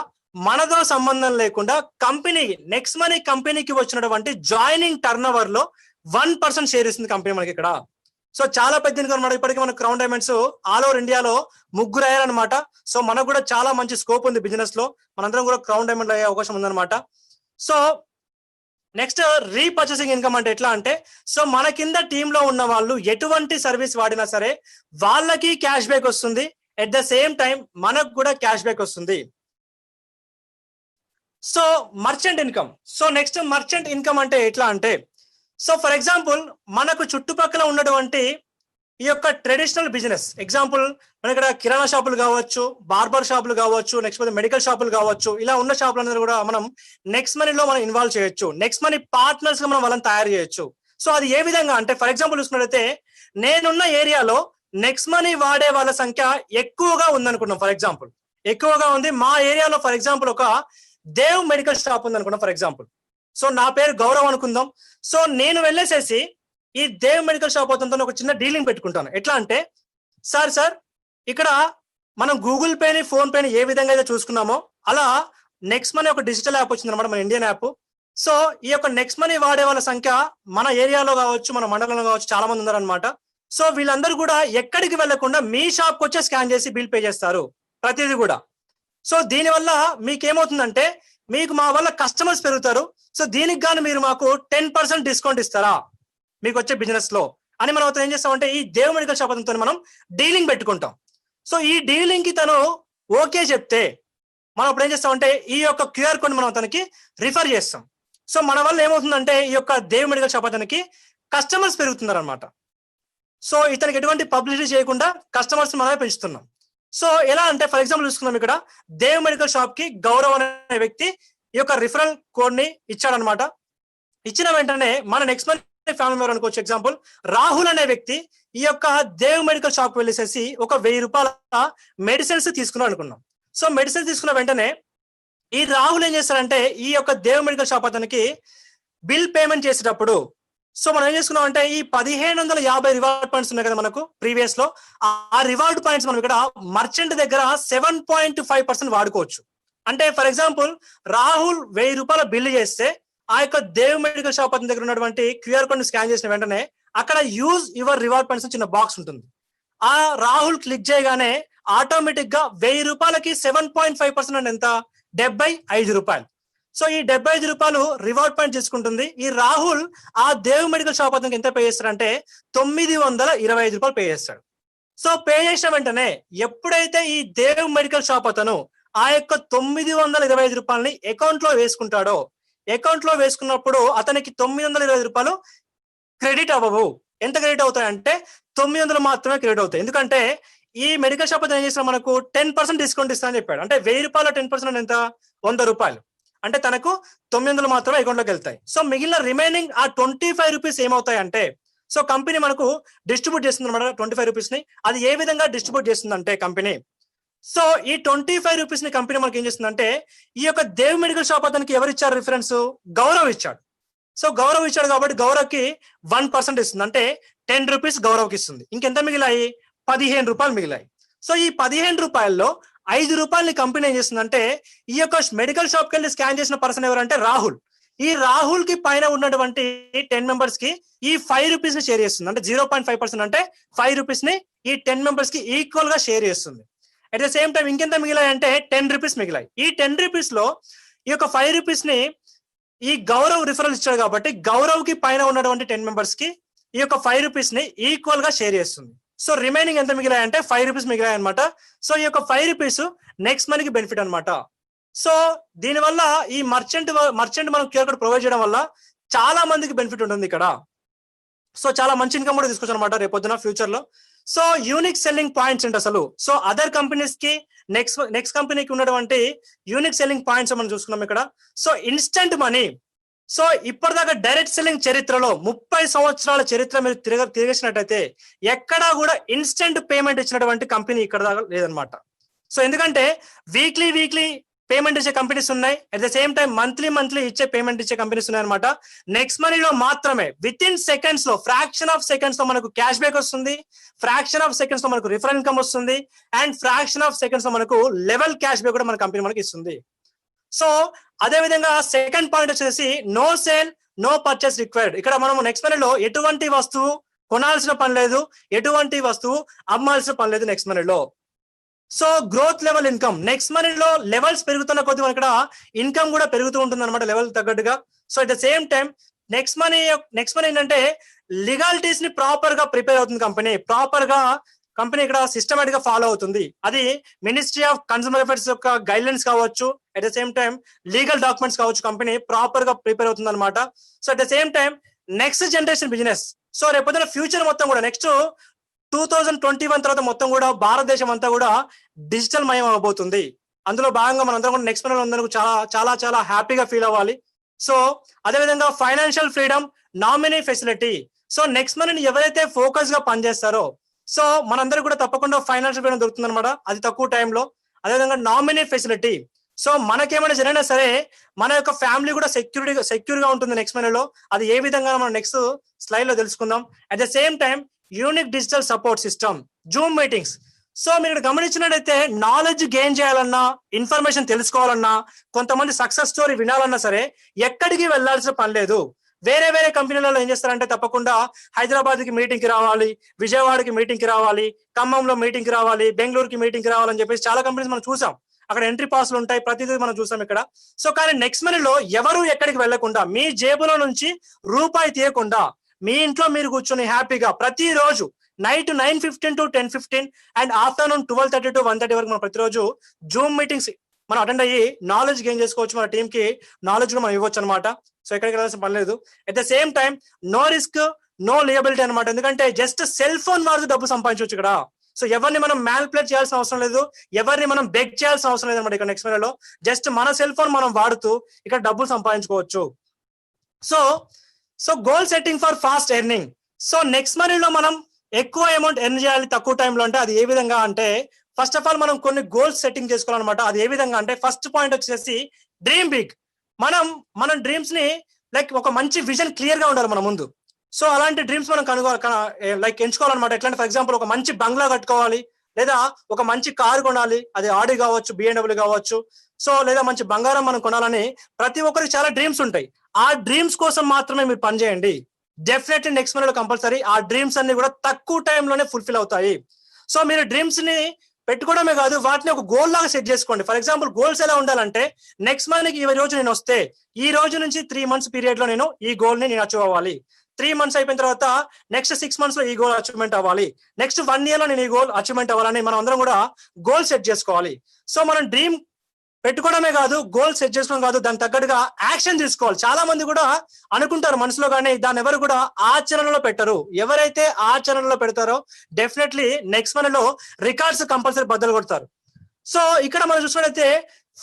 Speaker 1: మనతో సంబంధం లేకుండా కంపెనీ నెక్స్ట్ మనీ కంపెనీకి వచ్చినటువంటి జాయినింగ్ టర్న్ ఓవర్ లో 1% షేర్ ఇస్తుంది కంపెనీ మనకి ఇక్కడ. సో చాలా పెద్ద ఇన్కమ్ అనమాట. ఇప్పటికీ మన క్రౌన్ డైమండ్స్ ఆల్ ఓవర్ ఇండియాలో 3 అయ్యారనమాట. సో మనకు కూడా చాలా మంచి స్కోప్ ఉంది బిజినెస్ లో, మనందరం కూడా క్రౌన్ డైమండ్ అయ్యే అవకాశం ఉందన్నమాట. సో నెక్స్ట్ రీపర్చేసింగ్ ఇన్కమ్ అంటే ఎట్లా అంటే, సో మన కింద టీమ్ లో ఉన్న వాళ్ళు ఎటువంటి సర్వీస్ వాడినా సరే వాళ్ళకి క్యాష్ బ్యాక్ వస్తుంది, ఎట్ ద సేమ్ టైం మనకు కూడా క్యాష్ బ్యాక్ వస్తుంది. So merchant income. So next merchant income అంటే ఎట్లా అంటే, సో ఫర్ ఎగ్జాంపుల్ మనకు చుట్టుపక్కల ఉన్నటువంటి ఈ యొక్క ట్రెడిషనల్ బిజినెస్, ఎగ్జాంపుల్ మన ఇక్కడ కిరాణా షాపులు కావచ్చు, బార్బర్ షాపులు కావచ్చు, నెక్స్ట్ మెడికల్ షాపులు కావచ్చు, ఇలా ఉన్న షాపులందరూ కూడా మనం నెక్స్ట్ మనీలో మనం ఇన్వాల్వ్ చేయొచ్చు, నెక్స్ట్ మనీ పార్ట్నర్స్ గా మనం వాళ్ళని తయారు చేయొచ్చు. సో అది ఏ విధంగా అంటే, ఫర్ ఎగ్జాంపుల్ చూసుకున్నట్లయితే నేనున్న ఏరియాలో నెక్స్ట్ మనీ వాడే వాళ్ళ సంఖ్య ఎక్కువగా ఉందనుకున్నాం. ఫర్ ఎగ్జాంపుల్ ఎక్కువగా ఉంది మా ఏరియాలో. ఫర్ ఎగ్జాంపుల్ ఒక దేవ్ మెడికల్ షాప్ ఉంది అనుకున్నాం ఫర్ ఎగ్జాంపుల్. సో నా పేరు గౌరవ్ అనుకుందాం. సో నేను వెళ్ళేసేసి ఈ దేవ్ మెడికల్ షాప్ అవుతుందో ఒక చిన్న డీలింగ్ పెట్టుకుంటాను. ఎట్లా అంటే, సార్ ఇక్కడ మనం గూగుల్ పేని, ఫోన్ పేని ఏ విధంగా అయితే చూసుకున్నామో అలా నెక్స్ట్ మనీ ఒక డిజిటల్ యాప్ వచ్చింది అనమాట, మన ఇండియన్ యాప్. సో ఈ యొక్క నెక్స్ట్ మనీ వాడే వాళ్ళ సంఖ్య మన ఏరియాలో కావచ్చు, మన మండలంలో కావచ్చు చాలా మంది ఉన్నారనమాట. సో వీళ్ళందరూ కూడా ఎక్కడికి వెళ్లకుండా మీ షాప్కి వచ్చే స్కాన్ చేసి బిల్ పే చేస్తారు ప్రతిదీ కూడా. సో దీనివల్ల మీకేమవుతుందంటే, మీకు మా వల్ల కస్టమర్స్ పెరుగుతారు. సో దీనికి గాను మీరు మాకు 10% డిస్కౌంట్ ఇస్తారా మీకు వచ్చే బిజినెస్ లో అని మనం అతను ఏం చేస్తామంటే, ఈ దేవ్ మెడికల్ షాప్ అతనితో మనం డీలింగ్ పెట్టుకుంటాం. సో ఈ డీలింగ్ కి తను ఓకే చెప్తే మనం అప్పుడు ఏం చేస్తామంటే ఈ యొక్క క్యూఆర్ కోడ్ మనం అతనికి రిఫర్ చేస్తాం. సో మన వల్ల ఏమవుతుందంటే ఈ యొక్క దేవ్ మెడికల్ షాప్ అతనికి కస్టమర్స్ పెరుగుతున్నారు అనమాట. సో ఇతనికి ఎటువంటి పబ్లిసిటీ చేయకుండా కస్టమర్స్ మనమే పెంచుతున్నాం. సో ఎలా అంటే, ఫర్ ఎగ్జాంపుల్ చూసుకున్నాం, ఇక్కడ దేవ్ మెడికల్ షాప్ కి గౌరవ్ అనే వ్యక్తి ఈ యొక్క రిఫరల్ కోడ్ ని ఇచ్చాడనమాట. ఇచ్చిన వెంటనే మన నెక్స్ట్ మంత్ ఫ్యామిలీ మెంబర్ అనుకోవచ్చు, ఎగ్జాంపుల్ రాహుల్ అనే వ్యక్తి ఈ యొక్క దేవ్ మెడికల్ షాప్ వెళ్ళేసేసి ఒక 1000 రూపాయల మెడిసిన్స్ తీసుకున్నాం అనుకున్నాం. సో మెడిసిన్స్ తీసుకున్న వెంటనే ఈ రాహుల్ ఏం చేస్తారంటే ఈ యొక్క దేవ్ మెడికల్ షాప్ అతనికి బిల్ పేమెంట్ చేసేటప్పుడు, సో మనం ఏం చేసుకున్నాం అంటే ఈ 1550 రివార్డ్ పాయింట్స్ ఉన్నాయి కదా మనకు ప్రీవియస్ లో, ఆ రివార్డ్ పాయింట్స్ మనం ఇక్కడ మర్చెంట్ దగ్గర 7.5% వాడుకోవచ్చు. అంటే ఫర్ ఎగ్జాంపుల్ రాహుల్ 1000 రూపాయల బిల్ చేస్తే ఆ యొక్క దేవ్ మెడికల్ షాప్ అతని దగ్గర ఉన్నటువంటి క్యూఆర్ కోడ్ ని స్కాన్ చేసిన వెంటనే అక్కడ యూజ్ యువర్ రివార్డ్ పాయింట్స్ చిన్న బాక్స్ ఉంటుంది. ఆ రాహుల్ క్లిక్ చేయగానే ఆటోమేటిక్ గా 1000 రూపాయలకి 7.5% అంటే ఎంత, 75 రూపాయలు. సో ఈ 75 రూపాయలు రివార్డ్ పాయింట్ చేసుకుంటుంది. ఈ రాహుల్ ఆ దేవ్ మెడికల్ షాప్ అతనికి ఎంత పే చేస్తాడంటే 925 రూపాయలు పే చేస్తాడు. సో పే చేసిన వెంటనే ఎప్పుడైతే ఈ దేవ్ మెడికల్ షాప్ అతను ఆ యొక్క 925 రూపాయలని అకౌంట్ లో వేసుకుంటాడో, అకౌంట్ లో వేసుకున్నప్పుడు అతనికి 925 రూపాయలు క్రెడిట్ అవ్వవు. ఎంత క్రెడిట్ అవుతాయంటే 900 మాత్రమే క్రెడిట్ అవుతాయి. ఎందుకంటే ఈ మెడికల్ షాప్ అతను ఏం చేసిన మనకు 10% డిస్కౌంట్ ఇస్తా అని చెప్పాడు. అంటే 1000 రూపాయల 10% ఎంత, 100 రూపాయలు. అంటే తనకు 900 మాత్రమే అకౌంట్ లోకి వెళ్తాయి. సో మిగిలిన రిమైనింగ్ ఆ 25 రూపీస్ ఏమవుతాయి అంటే, సో కంపెనీ మనకు డిస్ట్రిబ్యూట్ చేస్తుంది అనమాట 25 రూపీస్ ని. అది ఏ విధంగా డిస్ట్రిబ్యూట్ చేస్తుందంటే కంపెనీ, సో ఈ 25 రూపీస్ ని కంపెనీ మనకి ఏం చేస్తుందంటే, ఈ యొక్క దేవ్ మెడికల్ షాప్ అతనికి ఎవరు ఇచ్చారు రిఫరెన్స్, గౌరవ్ ఇచ్చాడు. సో గౌరవ్ ఇచ్చాడు కాబట్టి గౌరవ్కి 1% ఇస్తుంది. అంటే 10 రూపీస్ గౌరవ్కి ఇస్తుంది. ఇంకెంత మిగిలాయి, 15 రూపాయలు మిగిలాయి. సో ఈ 15 రూపాయల్లో 5 రూపాయలని కంపెనీ ఏం చేస్తుందంటే ఈ యొక్క మెడికల్ షాప్ కి వెళ్ళి స్కాన్ చేసిన పర్సన్ ఎవరంటే రాహుల్. ఈ రాహుల్ కి పైన ఉన్నటువంటి 10 మెంబర్స్ కి ఈ 5 రూపీస్ ని షేర్ చేస్తుంది. అంటే 0.5% అంటే 5 రూపీస్ ని ఈ 10 మెంబర్స్ కి ఈక్వల్ గా షేర్ చేస్తుంది. అట్ ద సేమ్ టైం ఇంకెంత మిగిలాయి అంటే 10 రూపీస్ మిగిలాయి. ఈ 10 రూపీస్ లో ఈ యొక్క 5 రూపీస్ ని ఈ గౌరవ్ రిఫరల్ ఇచ్చాడు కాబట్టి గౌరవ్ కి పైన ఉన్నటువంటి 10 మెంబర్స్ కి ఈ యొక్క 5 రూపీస్ ని ఈక్వల్ గా షేర్ చేస్తుంది. సో రిమైనింగ్ ఎంత మిగిలాయి అంటే 5 రూపీస్ మిగిలాయి అనమాట. సో ఈ యొక్క 5 రూపీస్ నెక్స్ట్ మనీకి బెనిఫిట్ అనమాట. సో దీనివల్ల ఈ మర్చెంట్ మనం క్యూఆర్ కోడ్ ప్రొవైడ్ చేయడం వల్ల చాలా మందికి బెనిఫిట్ ఉంటుంది ఇక్కడ. సో చాలా మంచి ఇన్కమ్ కూడా తీసుకోవచ్చు అనమాట రేపొద్దున ఫ్యూచర్ లో. సో యూనిక్ సెల్లింగ్ పాయింట్స్ ఏంటి అసలు? సో అదర్ కంపెనీస్ కి నెక్స్ట్ కంపెనీకి ఉన్నటువంటి యూనిక్ సెల్లింగ్ పాయింట్స్ మనం చూసుకున్నాం ఇక్కడ. So instant money. సో ఇప్పటిదాకా డైరెక్ట్ సెల్లింగ్ చరిత్రలో 30 సంవత్సరాల చరిత్ర మీరు తిరిగేసినట్టయితే ఎక్కడా కూడా ఇన్స్టెంట్ పేమెంట్ ఇచ్చినటువంటి కంపెనీ ఇక్కడ దాకా లేదనమాట. సో ఎందుకంటే వీక్లీ పేమెంట్ ఇచ్చే కంపెనీస్ ఉన్నాయి, at the same time monthly ఇచ్చే పేమెంట్ ఇచ్చే కంపెనీస్ ఉన్నాయి అనమాట. నెక్స్ట్ మనీలో మాత్రమే విత్ ఇన్ సెకండ్స్ లో, ఫ్రాక్షన్ ఆఫ్ సెకండ్స్ లో మనకు క్యాష్ బ్యాక్ వస్తుంది, ఫ్రాక్షన్ ఆఫ్ సెకండ్స్ లో మనకు రిఫరల్ ఇన్కమ్ వస్తుంది, అండ్ ఫ్రాక్షన్ ఆఫ్ సెకండ్స్ లో మనకు లెవెల్ క్యాష్ బ్యాక్ కూడా మన కంపెనీ మనకి ఇస్తుంది. సో అదే విధంగా సెకండ్ పాయింట్ వచ్చేసి no sale no purchase required. ఇక్కడ మనం నెక్స్ట్ మనీలో ఎటువంటి వస్తువు కొనాల్సిన పని లేదు, ఎటువంటి వస్తువు అమ్మాల్సిన పని లేదు నెక్స్ట్ మనీలో. So growth level income, next మనీలో లెవెల్స్ పెరుగుతున్న కొద్ది మనకి ఇక్కడ ఇన్కమ్ కూడా పెరుగుతూ ఉంటుంది అనమాట లెవెల్ తగ్గట్టుగా. So at the same time next money ఏంటంటే లీగాలిటీస్ ని ప్రాపర్ గా ప్రిపేర్ అవుతుంది కంపెనీ ఇక్కడ సిస్టమేటిక్ గా ఫాలో అవుతుంది. అది మినిస్ట్రీ ఆఫ్ కన్స్యూమర్ అఫైర్స్ యొక్క గైడ్లైన్స్ కావచ్చు, at the same time legal documents కావచ్చు, కంపెనీ ప్రాపర్ గా ప్రిపేర్ అవుతుంది అనమాట. So at the same time next generation business. So రేపొద్దున ఫ్యూచర్ మొత్తం కూడా నెక్స్ట్ 2021 తర్వాత మొత్తం కూడా భారతదేశం అంతా కూడా డిజిటల్ మయం అవబోతుంది. అందులో భాగంగా మనందరం కూడా నెక్స్ట్ మనలో అందరూ చాలా హ్యాపీగా ఫీల్ అవ్వాలి. సో అదేవిధంగా financial freedom, nominee facility. So next మనీని ఎవరైతే ఫోకస్ గా పనిచేస్తారో సో మనందరూ కూడా తప్పకుండా ఫైనాన్షియల్ ఫ్రీడమ్ దొరుకుతుంది అనమాట, అది తక్కువ టైంలో. అదేవిధంగా నామినీ ఫెసిలిటీ. సో మనకేమైనా జరిగినా సరే మన యొక్క ఫ్యామిలీ కూడా సెక్యూర్ గా ఉంటుంది నెక్స్ట్ మనీలో. అది ఏ విధంగా మనం నెక్స్ట్ స్లైడ్ లో తెలుసుకుందాం. At the same time unique digital support system, Zoom meetings. So మీరు ఇక్కడ గమనించినట్టయితే నాలెడ్జ్ గెయిన్ చేయాలన్నా, ఇన్ఫర్మేషన్ తెలుసుకోవాలన్నా, కొంతమంది సక్సెస్ స్టోరీ వినాలన్నా సరే ఎక్కడికి వెళ్లాల్సిన పని లేదు. వేరే కంపెనీలలో ఏం చేస్తారంటే తప్పకుండా హైదరాబాద్ కి మీటింగ్ కి రావాలి, విజయవాడకి మీటింగ్ కి రావాలి, ఖమ్మంలో మీటింగ్ కి రావాలి, బెంగళూరుకి మీటింగ్ కి రావాలని చెప్పేసి చాలా కంపెనీస్ మనం చూసాం. అక్కడ ఎంట్రీ పాస్లు ఉంటాయి, ప్రతిదీ మనం చూసాం ఇక్కడ. సో కానీ నెక్స్ట్ మనీలో ఎవరు ఎక్కడికి వెళ్లకుండా, మీ జేబులో నుంచి రూపాయి తీయకుండా మీ ఇంట్లో మీరు కూర్చొని హ్యాపీగా ప్రతిరోజు night 9:15 to 10:15 and afternoon 12:30 to 1:30 వరకు మనం ప్రతిరోజు జూమ్ మీటింగ్స్ మనం అటెండ్ అయ్యి నాలెడ్జ్ గెయిన్ చేసుకోవచ్చు. మన టీమ్ కి నాలెడ్జ్ కూడా మనం ఇవ్వచ్చు అనమాట. సో ఎక్కడికి వెళ్ళాల్సిన పని లేదు. At the same time no risk no liability అనమాట. ఎందుకంటే జస్ట్ సెల్ ఫోన్ వాడుతూ డబ్బు సంపాదించవచ్చు ఇక్కడ. సో ఎవరిని మనం మ్యానిపులేట్ చేయాల్సిన అవసరం లేదు, ఎవరిని మనం బెగ్ చేయాల్సిన అవసరం లేదు అనమాట. ఇక్కడ నెక్స్ట్ మనీలో జస్ట్ మన సెల్ ఫోన్ మనం వాడుతూ ఇక్కడ డబ్బులు సంపాదించుకోవచ్చు. So goal setting for fast earning. So next మనీలో మనం ఎక్కువ అమౌంట్ ఎర్న్ చేయాలి తక్కువ టైంలో అంటే అది ఏ విధంగా అంటే ఫస్ట్ ఆఫ్ ఆల్ మనం కొన్ని గోల్స్ సెట్టింగ్ చేసుకోవాలన్నమాట. అది ఏ విధంగా అంటే ఫస్ట్ పాయింట్ వచ్చేసి డ్రీమ్ బిగ్. మనం డ్రీమ్స్ ని లైక్ ఒక మంచి విజన్ క్లియర్ గా ఉండాలి మన ముందు. సో అలాంటి డ్రీమ్స్ మనం ఎంచుకోవాలన్నమాట. ఎట్లా ఫర్ ఎగ్జాంపుల్ ఒక మంచి బంగ్లా కట్టుకోవాలి, లేదా ఒక మంచి కారు కొనాలి, అది ఆడి కావచ్చు, BMW కావచ్చు. సో లేదా మంచి బంగారం మనం కొనాలని ప్రతి ఒక్కరికి చాలా డ్రీమ్స్ ఉంటాయి. ఆ డ్రీమ్స్ కోసం మాత్రమే మీరు పనిచేయండి. డెఫినెట్లీ నెక్స్ట్ మనీలో కంపల్సరీ ఆ డ్రీమ్స్ అన్ని కూడా తక్కువ టైంలోనే ఫుల్ఫిల్ అవుతాయి. సో మీరు డ్రీమ్స్ ని పెట్టుకోవడమే కాదు, వాటిని ఒక గోల్ లాగా సెట్ చేసుకోండి. ఫర్ ఎగ్జాంపుల్ గోల్స్ ఎలా ఉండాలంటే నెక్స్ట్ మనీకి ఈ రోజు నేను వస్తే ఈ రోజు నుంచి 3 months పీరియడ్ లో నేను ఈ గోల్ ని నేను అచీవ్ అవ్వాలి. 3 months అయిపోయిన తర్వాత నెక్స్ట్ 6 months లో ఈ గోల్ అచీవ్మెంట్ అవ్వాలి, నెక్స్ట్ 1 year లో నేను ఈ గోల్ అచీవ్మెంట్ అవ్వాలని మనం అందరం కూడా గోల్ సెట్ చేసుకోవాలి. సో మనం డ్రీమ్ పెట్టుకోవడమే కాదు, గోల్ సెట్ చేసుకోవడం కాదు, దానికి తగ్గట్టుగా యాక్షన్ తీసుకోవాలి. చాలా మంది కూడా అనుకుంటారు మనసులో, కానీ దాన్ని ఎవరు కూడా ఆచరణలో పెట్టరు. ఎవరైతే ఆచరణలో పెడతారో డెఫినెట్లీ నెక్స్ట్ మనీలో రికార్డ్స్ కంపల్సరీ బద్దలు కొడతారు. సో ఇక్కడ మనం చూసినట్లయితే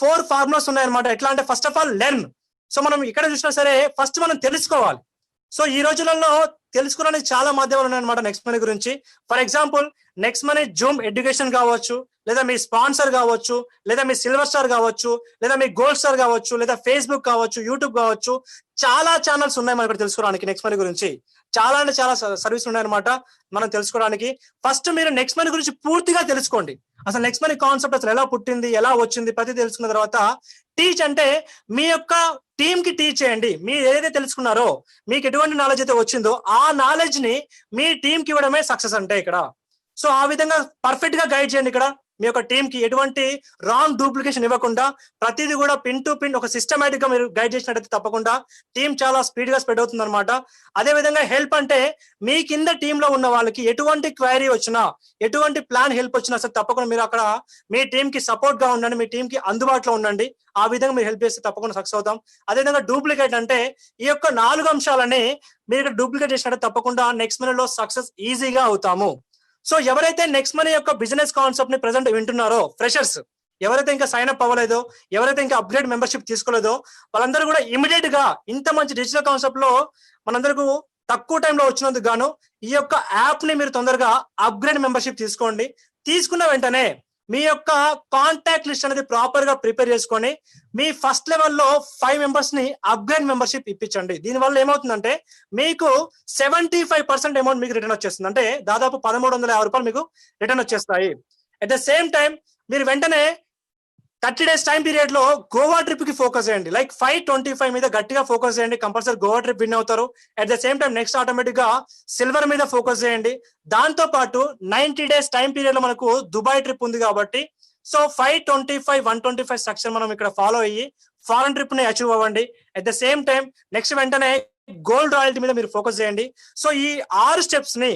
Speaker 1: 4 ఫార్ములాస్ ఉన్నాయన్నమాట. ఎట్లా అంటే first of all learn. So మనం ఇక్కడ చూసినా సరే ఫస్ట్ మనం తెలుసుకోవాలి. సో ఈ రోజులలో తెలుసుకోవడానికి చాలా మాధ్యమాలు ఉన్నాయన్నమాట నెక్స్ట్ మనీ గురించి. For example next money Zoom education కావచ్చు, లేదా మీ స్పాన్సర్ కావచ్చు, లేదా మీ సిల్వర్ స్టార్ కావచ్చు, లేదా మీ గోల్డ్ స్టార్ కావచ్చు, లేదా ఫేస్బుక్ కావచ్చు, యూట్యూబ్ కావచ్చు. చాలా ఛానల్స్ ఉన్నాయి మనం ఇక్కడ తెలుసుకోవడానికి నెక్స్ట్ మనీ గురించి. చాలా అంటే చాలా సర్వీస్ ఉన్నాయన్నమాట మనం తెలుసుకోవడానికి. ఫస్ట్ మీరు నెక్స్ట్ మనీ గురించి పూర్తిగా తెలుసుకోండి. అసలు నెక్స్ట్ మనీ కాన్సెప్ట్ అసలు ఎలా పుట్టింది, ఎలా వచ్చింది, ప్రతి తెలుసుకున్న తర్వాత టీచ్ అంటే మీ యొక్క టీమ్ కి టీచ్ చేయండి. మీరు ఏదైతే తెలుసుకున్నారో, మీకు ఎటువంటి నాలెడ్జ్ అయితే వచ్చిందో ఆ నాలెడ్జ్ ని మీ టీమ్ కి ఇవ్వడమే సక్సెస్ అంటే ఇక్కడ. సో ఆ విధంగా పర్ఫెక్ట్ గా గైడ్ చేయండి ఇక్కడ మీ యొక్క టీమ్ కి ఎటువంటి రాంగ్ డూప్లికేషన్ ఇవ్వకుండా ప్రతిదీ కూడా పిన్ టు పిన్ ఒక సిస్టమేటిక్ గా మీరు గైడ్ చేసినట్టయితే తప్పకుండా టీం చాలా స్పీడ్ గా స్ప్రెడ్ అవుతుంది అనమాట. అదే విధంగా హెల్ప్ అంటే మీ కింద టీమ్ లో ఉన్న వాళ్ళకి ఎటువంటి క్వైరీ వచ్చినా, ఎటువంటి ప్లాన్ హెల్ప్ వచ్చినా సరే తప్పకుండా మీరు అక్కడ మీ టీం కి సపోర్ట్ గా ఉండండి, మీ టీం కి అందుబాటులో ఉండండి. ఆ విధంగా మీరు హెల్ప్ చేస్తే తప్పకుండా సక్సెస్ అవుతాం. అదేవిధంగా డూప్లికేట్ అంటే ఈ యొక్క 4 అంశాలని మీరు ఇక్కడ డూప్లికేట్ చేసినట్టు తప్పకుండా నెక్స్ట్ మనీలో సక్సెస్ ఈజీగా అవుతాము. సో ఎవరైతే నెక్స్ట్ మనీ యొక్క బిజినెస్ కాన్సెప్ట్ ని ప్రెసెంట్ వింటున్నారో, ఫ్రెషర్స్ ఎవరైతే ఇంకా సైన్ అప్ అవ్వలేదో, ఎవరైతే ఇంకా అప్గ్రేడ్ మెంబర్షిప్ తీసుకోలేదో, వాళ్ళందరూ కూడా ఇమీడియట్ గా ఇంత మంచి డిజిటల్ కాన్సెప్ట్ లో మనందరికీ తక్కువ టైంలో వచ్చినందుకు గాను ఈ యొక్క యాప్ ని మీరు తొందరగా అప్గ్రేడ్ మెంబర్షిప్ తీసుకోండి. తీసుకున్న వెంటనే మీ యొక్క కాంటాక్ట్ లిస్ట్ అనేది ప్రాపర్ గా ప్రిపేర్ చేసుకొని మీ ఫస్ట్ లెవెల్లో 5 మెంబర్స్ ని అప్గ్రేడ్ మెంబర్షిప్ ఇప్పించండి. దీనివల్ల ఏమవుతుందంటే మీకు 75% అమౌంట్ మీకు రిటర్న్ వచ్చేస్తుంది. అంటే దాదాపు 1350 రూపాయలు మీకు రిటర్న్ వచ్చేస్తాయి. అట్ ద సేమ్ టైం మీరు వెంటనే 30 days టైం పీరియడ్ లో గోవా ట్రిప్ కి ఫోకస్ చేయండి. లైక్ 525 మీద గట్టిగా ఫోకస్ చేయండి, కంపల్సరీ గోవా ట్రిప్ విన్ అవుతారు. At the same time next automatic గా సిల్వర్ మీద ఫోకస్ చేయండి. దాంతో పాటు 90 days టైం పీరియడ్ లో మనకు దుబాయ్ ట్రిప్ ఉంది కాబట్టి సో 525 125 స్ట్రక్చర్ మనం ఇక్కడ ఫాలో అయ్యి ఫారెన్ ట్రిప్ ని అచీవ్ అవ్వండి. At the same time next వెంటనే గోల్డ్ రాయల్టీ మీద మీరు ఫోకస్ చేయండి. సో ఈ 6 స్టెప్స్ ని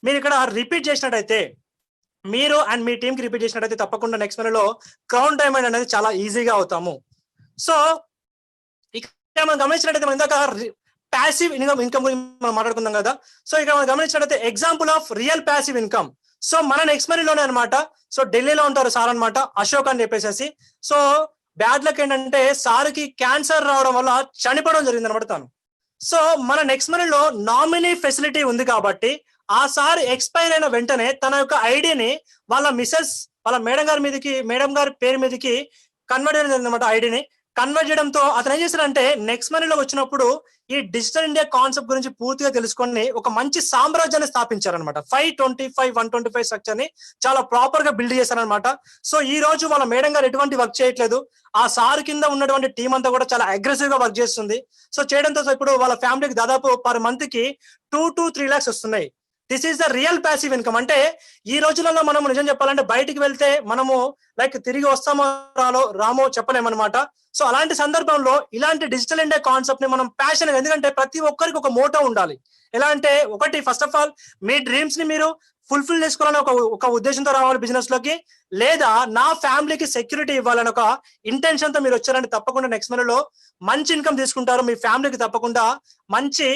Speaker 1: మీరు ఇక్కడ రిపీట్ చేసినట్టయితే, మీరు అండ్ మీ టీం కి రిపీట్ చేసినట్టయితే తప్పకుండా నెక్స్ట్ మనీలో క్రౌన్ డైమండ్ అనేది చాలా ఈజీగా అవుతాము. సో ఇక్కడ మనం గమనించినట్టయితే మనం ఇందాక ప్యాసివ్ ఇన్కమ్ గురించి మనం మాట్లాడుకుందాం కదా. సో ఇక్కడ మనం గమనించినట్టయితే example of real passive income. So మన నెక్స్ట్ మనీలోనే అనమాట. సో ఢిల్లీలో ఉంటారు సార్ అనమాట, అశోక్ అని చెప్పేసి. సో బ్యాడ్ లక్ ఏంటంటే సార్కి క్యాన్సర్ రావడం వల్ల చనిపోవడం జరిగింది అనమాట తను. సో మన నెక్స్ట్ మనీలో నామినీ ఫెసిలిటీ ఉంది కాబట్టి ఆ సార్ ఎక్స్పైర్ అయిన వెంటనే తన యొక్క ఐడిని వాళ్ళ మిసెస్, వాళ్ళ మేడం గారి పేరు మీదకి కన్వర్ట్ చేయడం జరిగింది అనమాట. ఐడిని కన్వర్ట్ చేయడంతో అతను ఏం చేశారంటే నెక్స్ట్ మనీలో వచ్చినప్పుడు ఈ డిజిటల్ ఇండియా కాన్సెప్ట్ గురించి పూర్తిగా తెలుసుకొని ఒక మంచి సామ్రాజ్యాన్ని స్థాపించారనమాట. 525 125 స్ట్రక్చర్ ని చాలా ప్రాపర్ గా బిల్డ్ చేశారనమాట. సో ఈ రోజు వాళ్ళ మేడం గారు ఎటువంటి వర్క్ చేయట్లేదు, ఆ సార్ కింద ఉన్నటువంటి టీం అంతా కూడా చాలా అగ్రెసివ్ గా వర్క్ చేస్తుంది. సో చేయడంతో ఇప్పుడు వాళ్ళ ఫ్యామిలీకి దాదాపు పర్ మంత్ కి 2 to 3 lakhs వస్తున్నాయి. This is the real passive income. అంటే ఈ రోజులలో మనం నిజం చెప్పాలంటే బయటికి వెళ్తే మనము లైక్ తిరిగి వస్తామో రామో చెప్పలేమన్నమాట. సో అలాంటి సందర్భంలో ఇలాంటి డిజిటల్ ఇండియా కాన్సెప్ట్ ని మనం ప్యాషన్, ఎందుకంటే ప్రతి ఒక్కరికి ఒక మోటో ఉండాలి. ఎలా అంటే ఒకటి, first of all me dreams ని మీరు ఫుల్ఫిల్ చేసుకోవాలని ఒక ఉద్దేశంతో రావాలి బిజినెస్ లోకి, లేదా నా ఫ్యామిలీకి సెక్యూరిటీ ఇవ్వాలని ఒక ఇంటెన్షన్ తో మీరు వచ్చారంటే తప్పకుండా నెక్స్ట్ మనీలో మంచి ఇన్కమ్ తీసుకుంటారు. మీ ఫ్యామిలీకి తప్పకుండా మంచి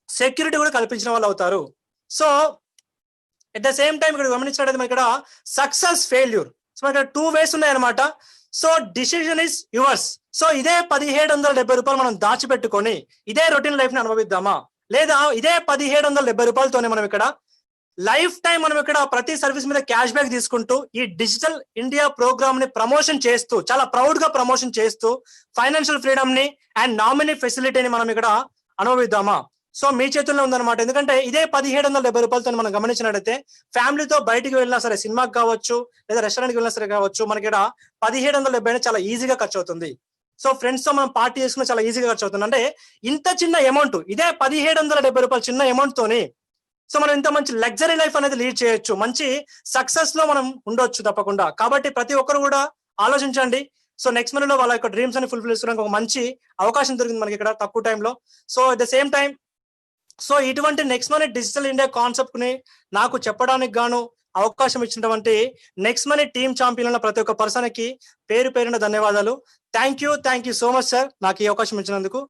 Speaker 1: సెక్యూరిటీ కూడా కల్పించిన వాళ్ళు అవుతారు. So at the same time ఇక్కడ గమనించినట్టయితే మనకి ఇక్కడ సక్సెస్ ఫెయిల్యూర్. సో మనకి 2 ways ఉన్నాయన్నమాట. So decision is yours. So ఇదే 1770 రూపాయలు మనం దాచిపెట్టుకొని ఇదే రొటీన్ లైఫ్ ని అనుభవిద్దామా, లేదా ఇదే 1770 రూపాయలతోనే మనం ఇక్కడ లైఫ్ టైం మనం ఇక్కడ ప్రతి సర్వీస్ మీద క్యాష్ బ్యాక్ తీసుకుంటూ ఈ డిజిటల్ ఇండియా ప్రోగ్రామ్ ని ప్రమోషన్ చేస్తూ, చాలా ప్రౌడ్ గా ప్రమోషన్ చేస్తూ ఫైనాన్షియల్ ఫ్రీడమ్ ని అండ్ నామినీ ఫెసిలిటీని మనం ఇక్కడ అనుభవిద్దామా? సో మీ చేతుల్లో ఉందన్నమాట. ఎందుకంటే ఇదే 1770 రూపాయలతో మనం గమనించినట్టయితే ఫ్యామిలీతో బయటికి వెళ్ళినా సరే, సినిమాకి కావచ్చు లేదా రెస్టారెంట్కి వెళ్ళినా సరే కావచ్చు, మనకి ఇక్కడ 1770 చాలా ఈజీగా ఖర్చు అవుతుంది. సో ఫ్రెండ్స్ తో మనం పార్టీ చేసుకుని చాలా ఈజీగా ఖర్చు అవుతుంది. అంటే ఇంత చిన్న అమౌంట్, ఇదే 1770 రూపాయలు చిన్న అమౌంట్ తోని సో మనం ఇంత మంచి లగ్జరీ లైఫ్ అనేది లీడ్ చేయొచ్చు, మంచి సక్సెస్ లో మనం ఉండొచ్చు తప్పకుండా. కాబట్టి ప్రతి ఒక్కరు కూడా ఆలోచించండి. సో నెక్స్ట్ మనీలో వాళ్ళ యొక్క డ్రీమ్స్ అని ఫుల్ఫిల్ చేసుకోవడానికి ఒక మంచి అవకాశం దొరికింది మనకి ఇక్కడ తక్కువ టైంలో. So at the same time so ఇటువంటి Next Money digital India concept ని నాకు చెప్పడానికి గాను అవకాశం ఇచ్చినటువంటి నెక్స్ట్ మనీ టీమ్ ఛాంపియన్ ప్రతి ఒక్క పర్సన్ కి పేరు పేరున ధన్యవాదాలు. Thank you so much sir, నాకు ఈ అవకాశం ఇచ్చినందుకు.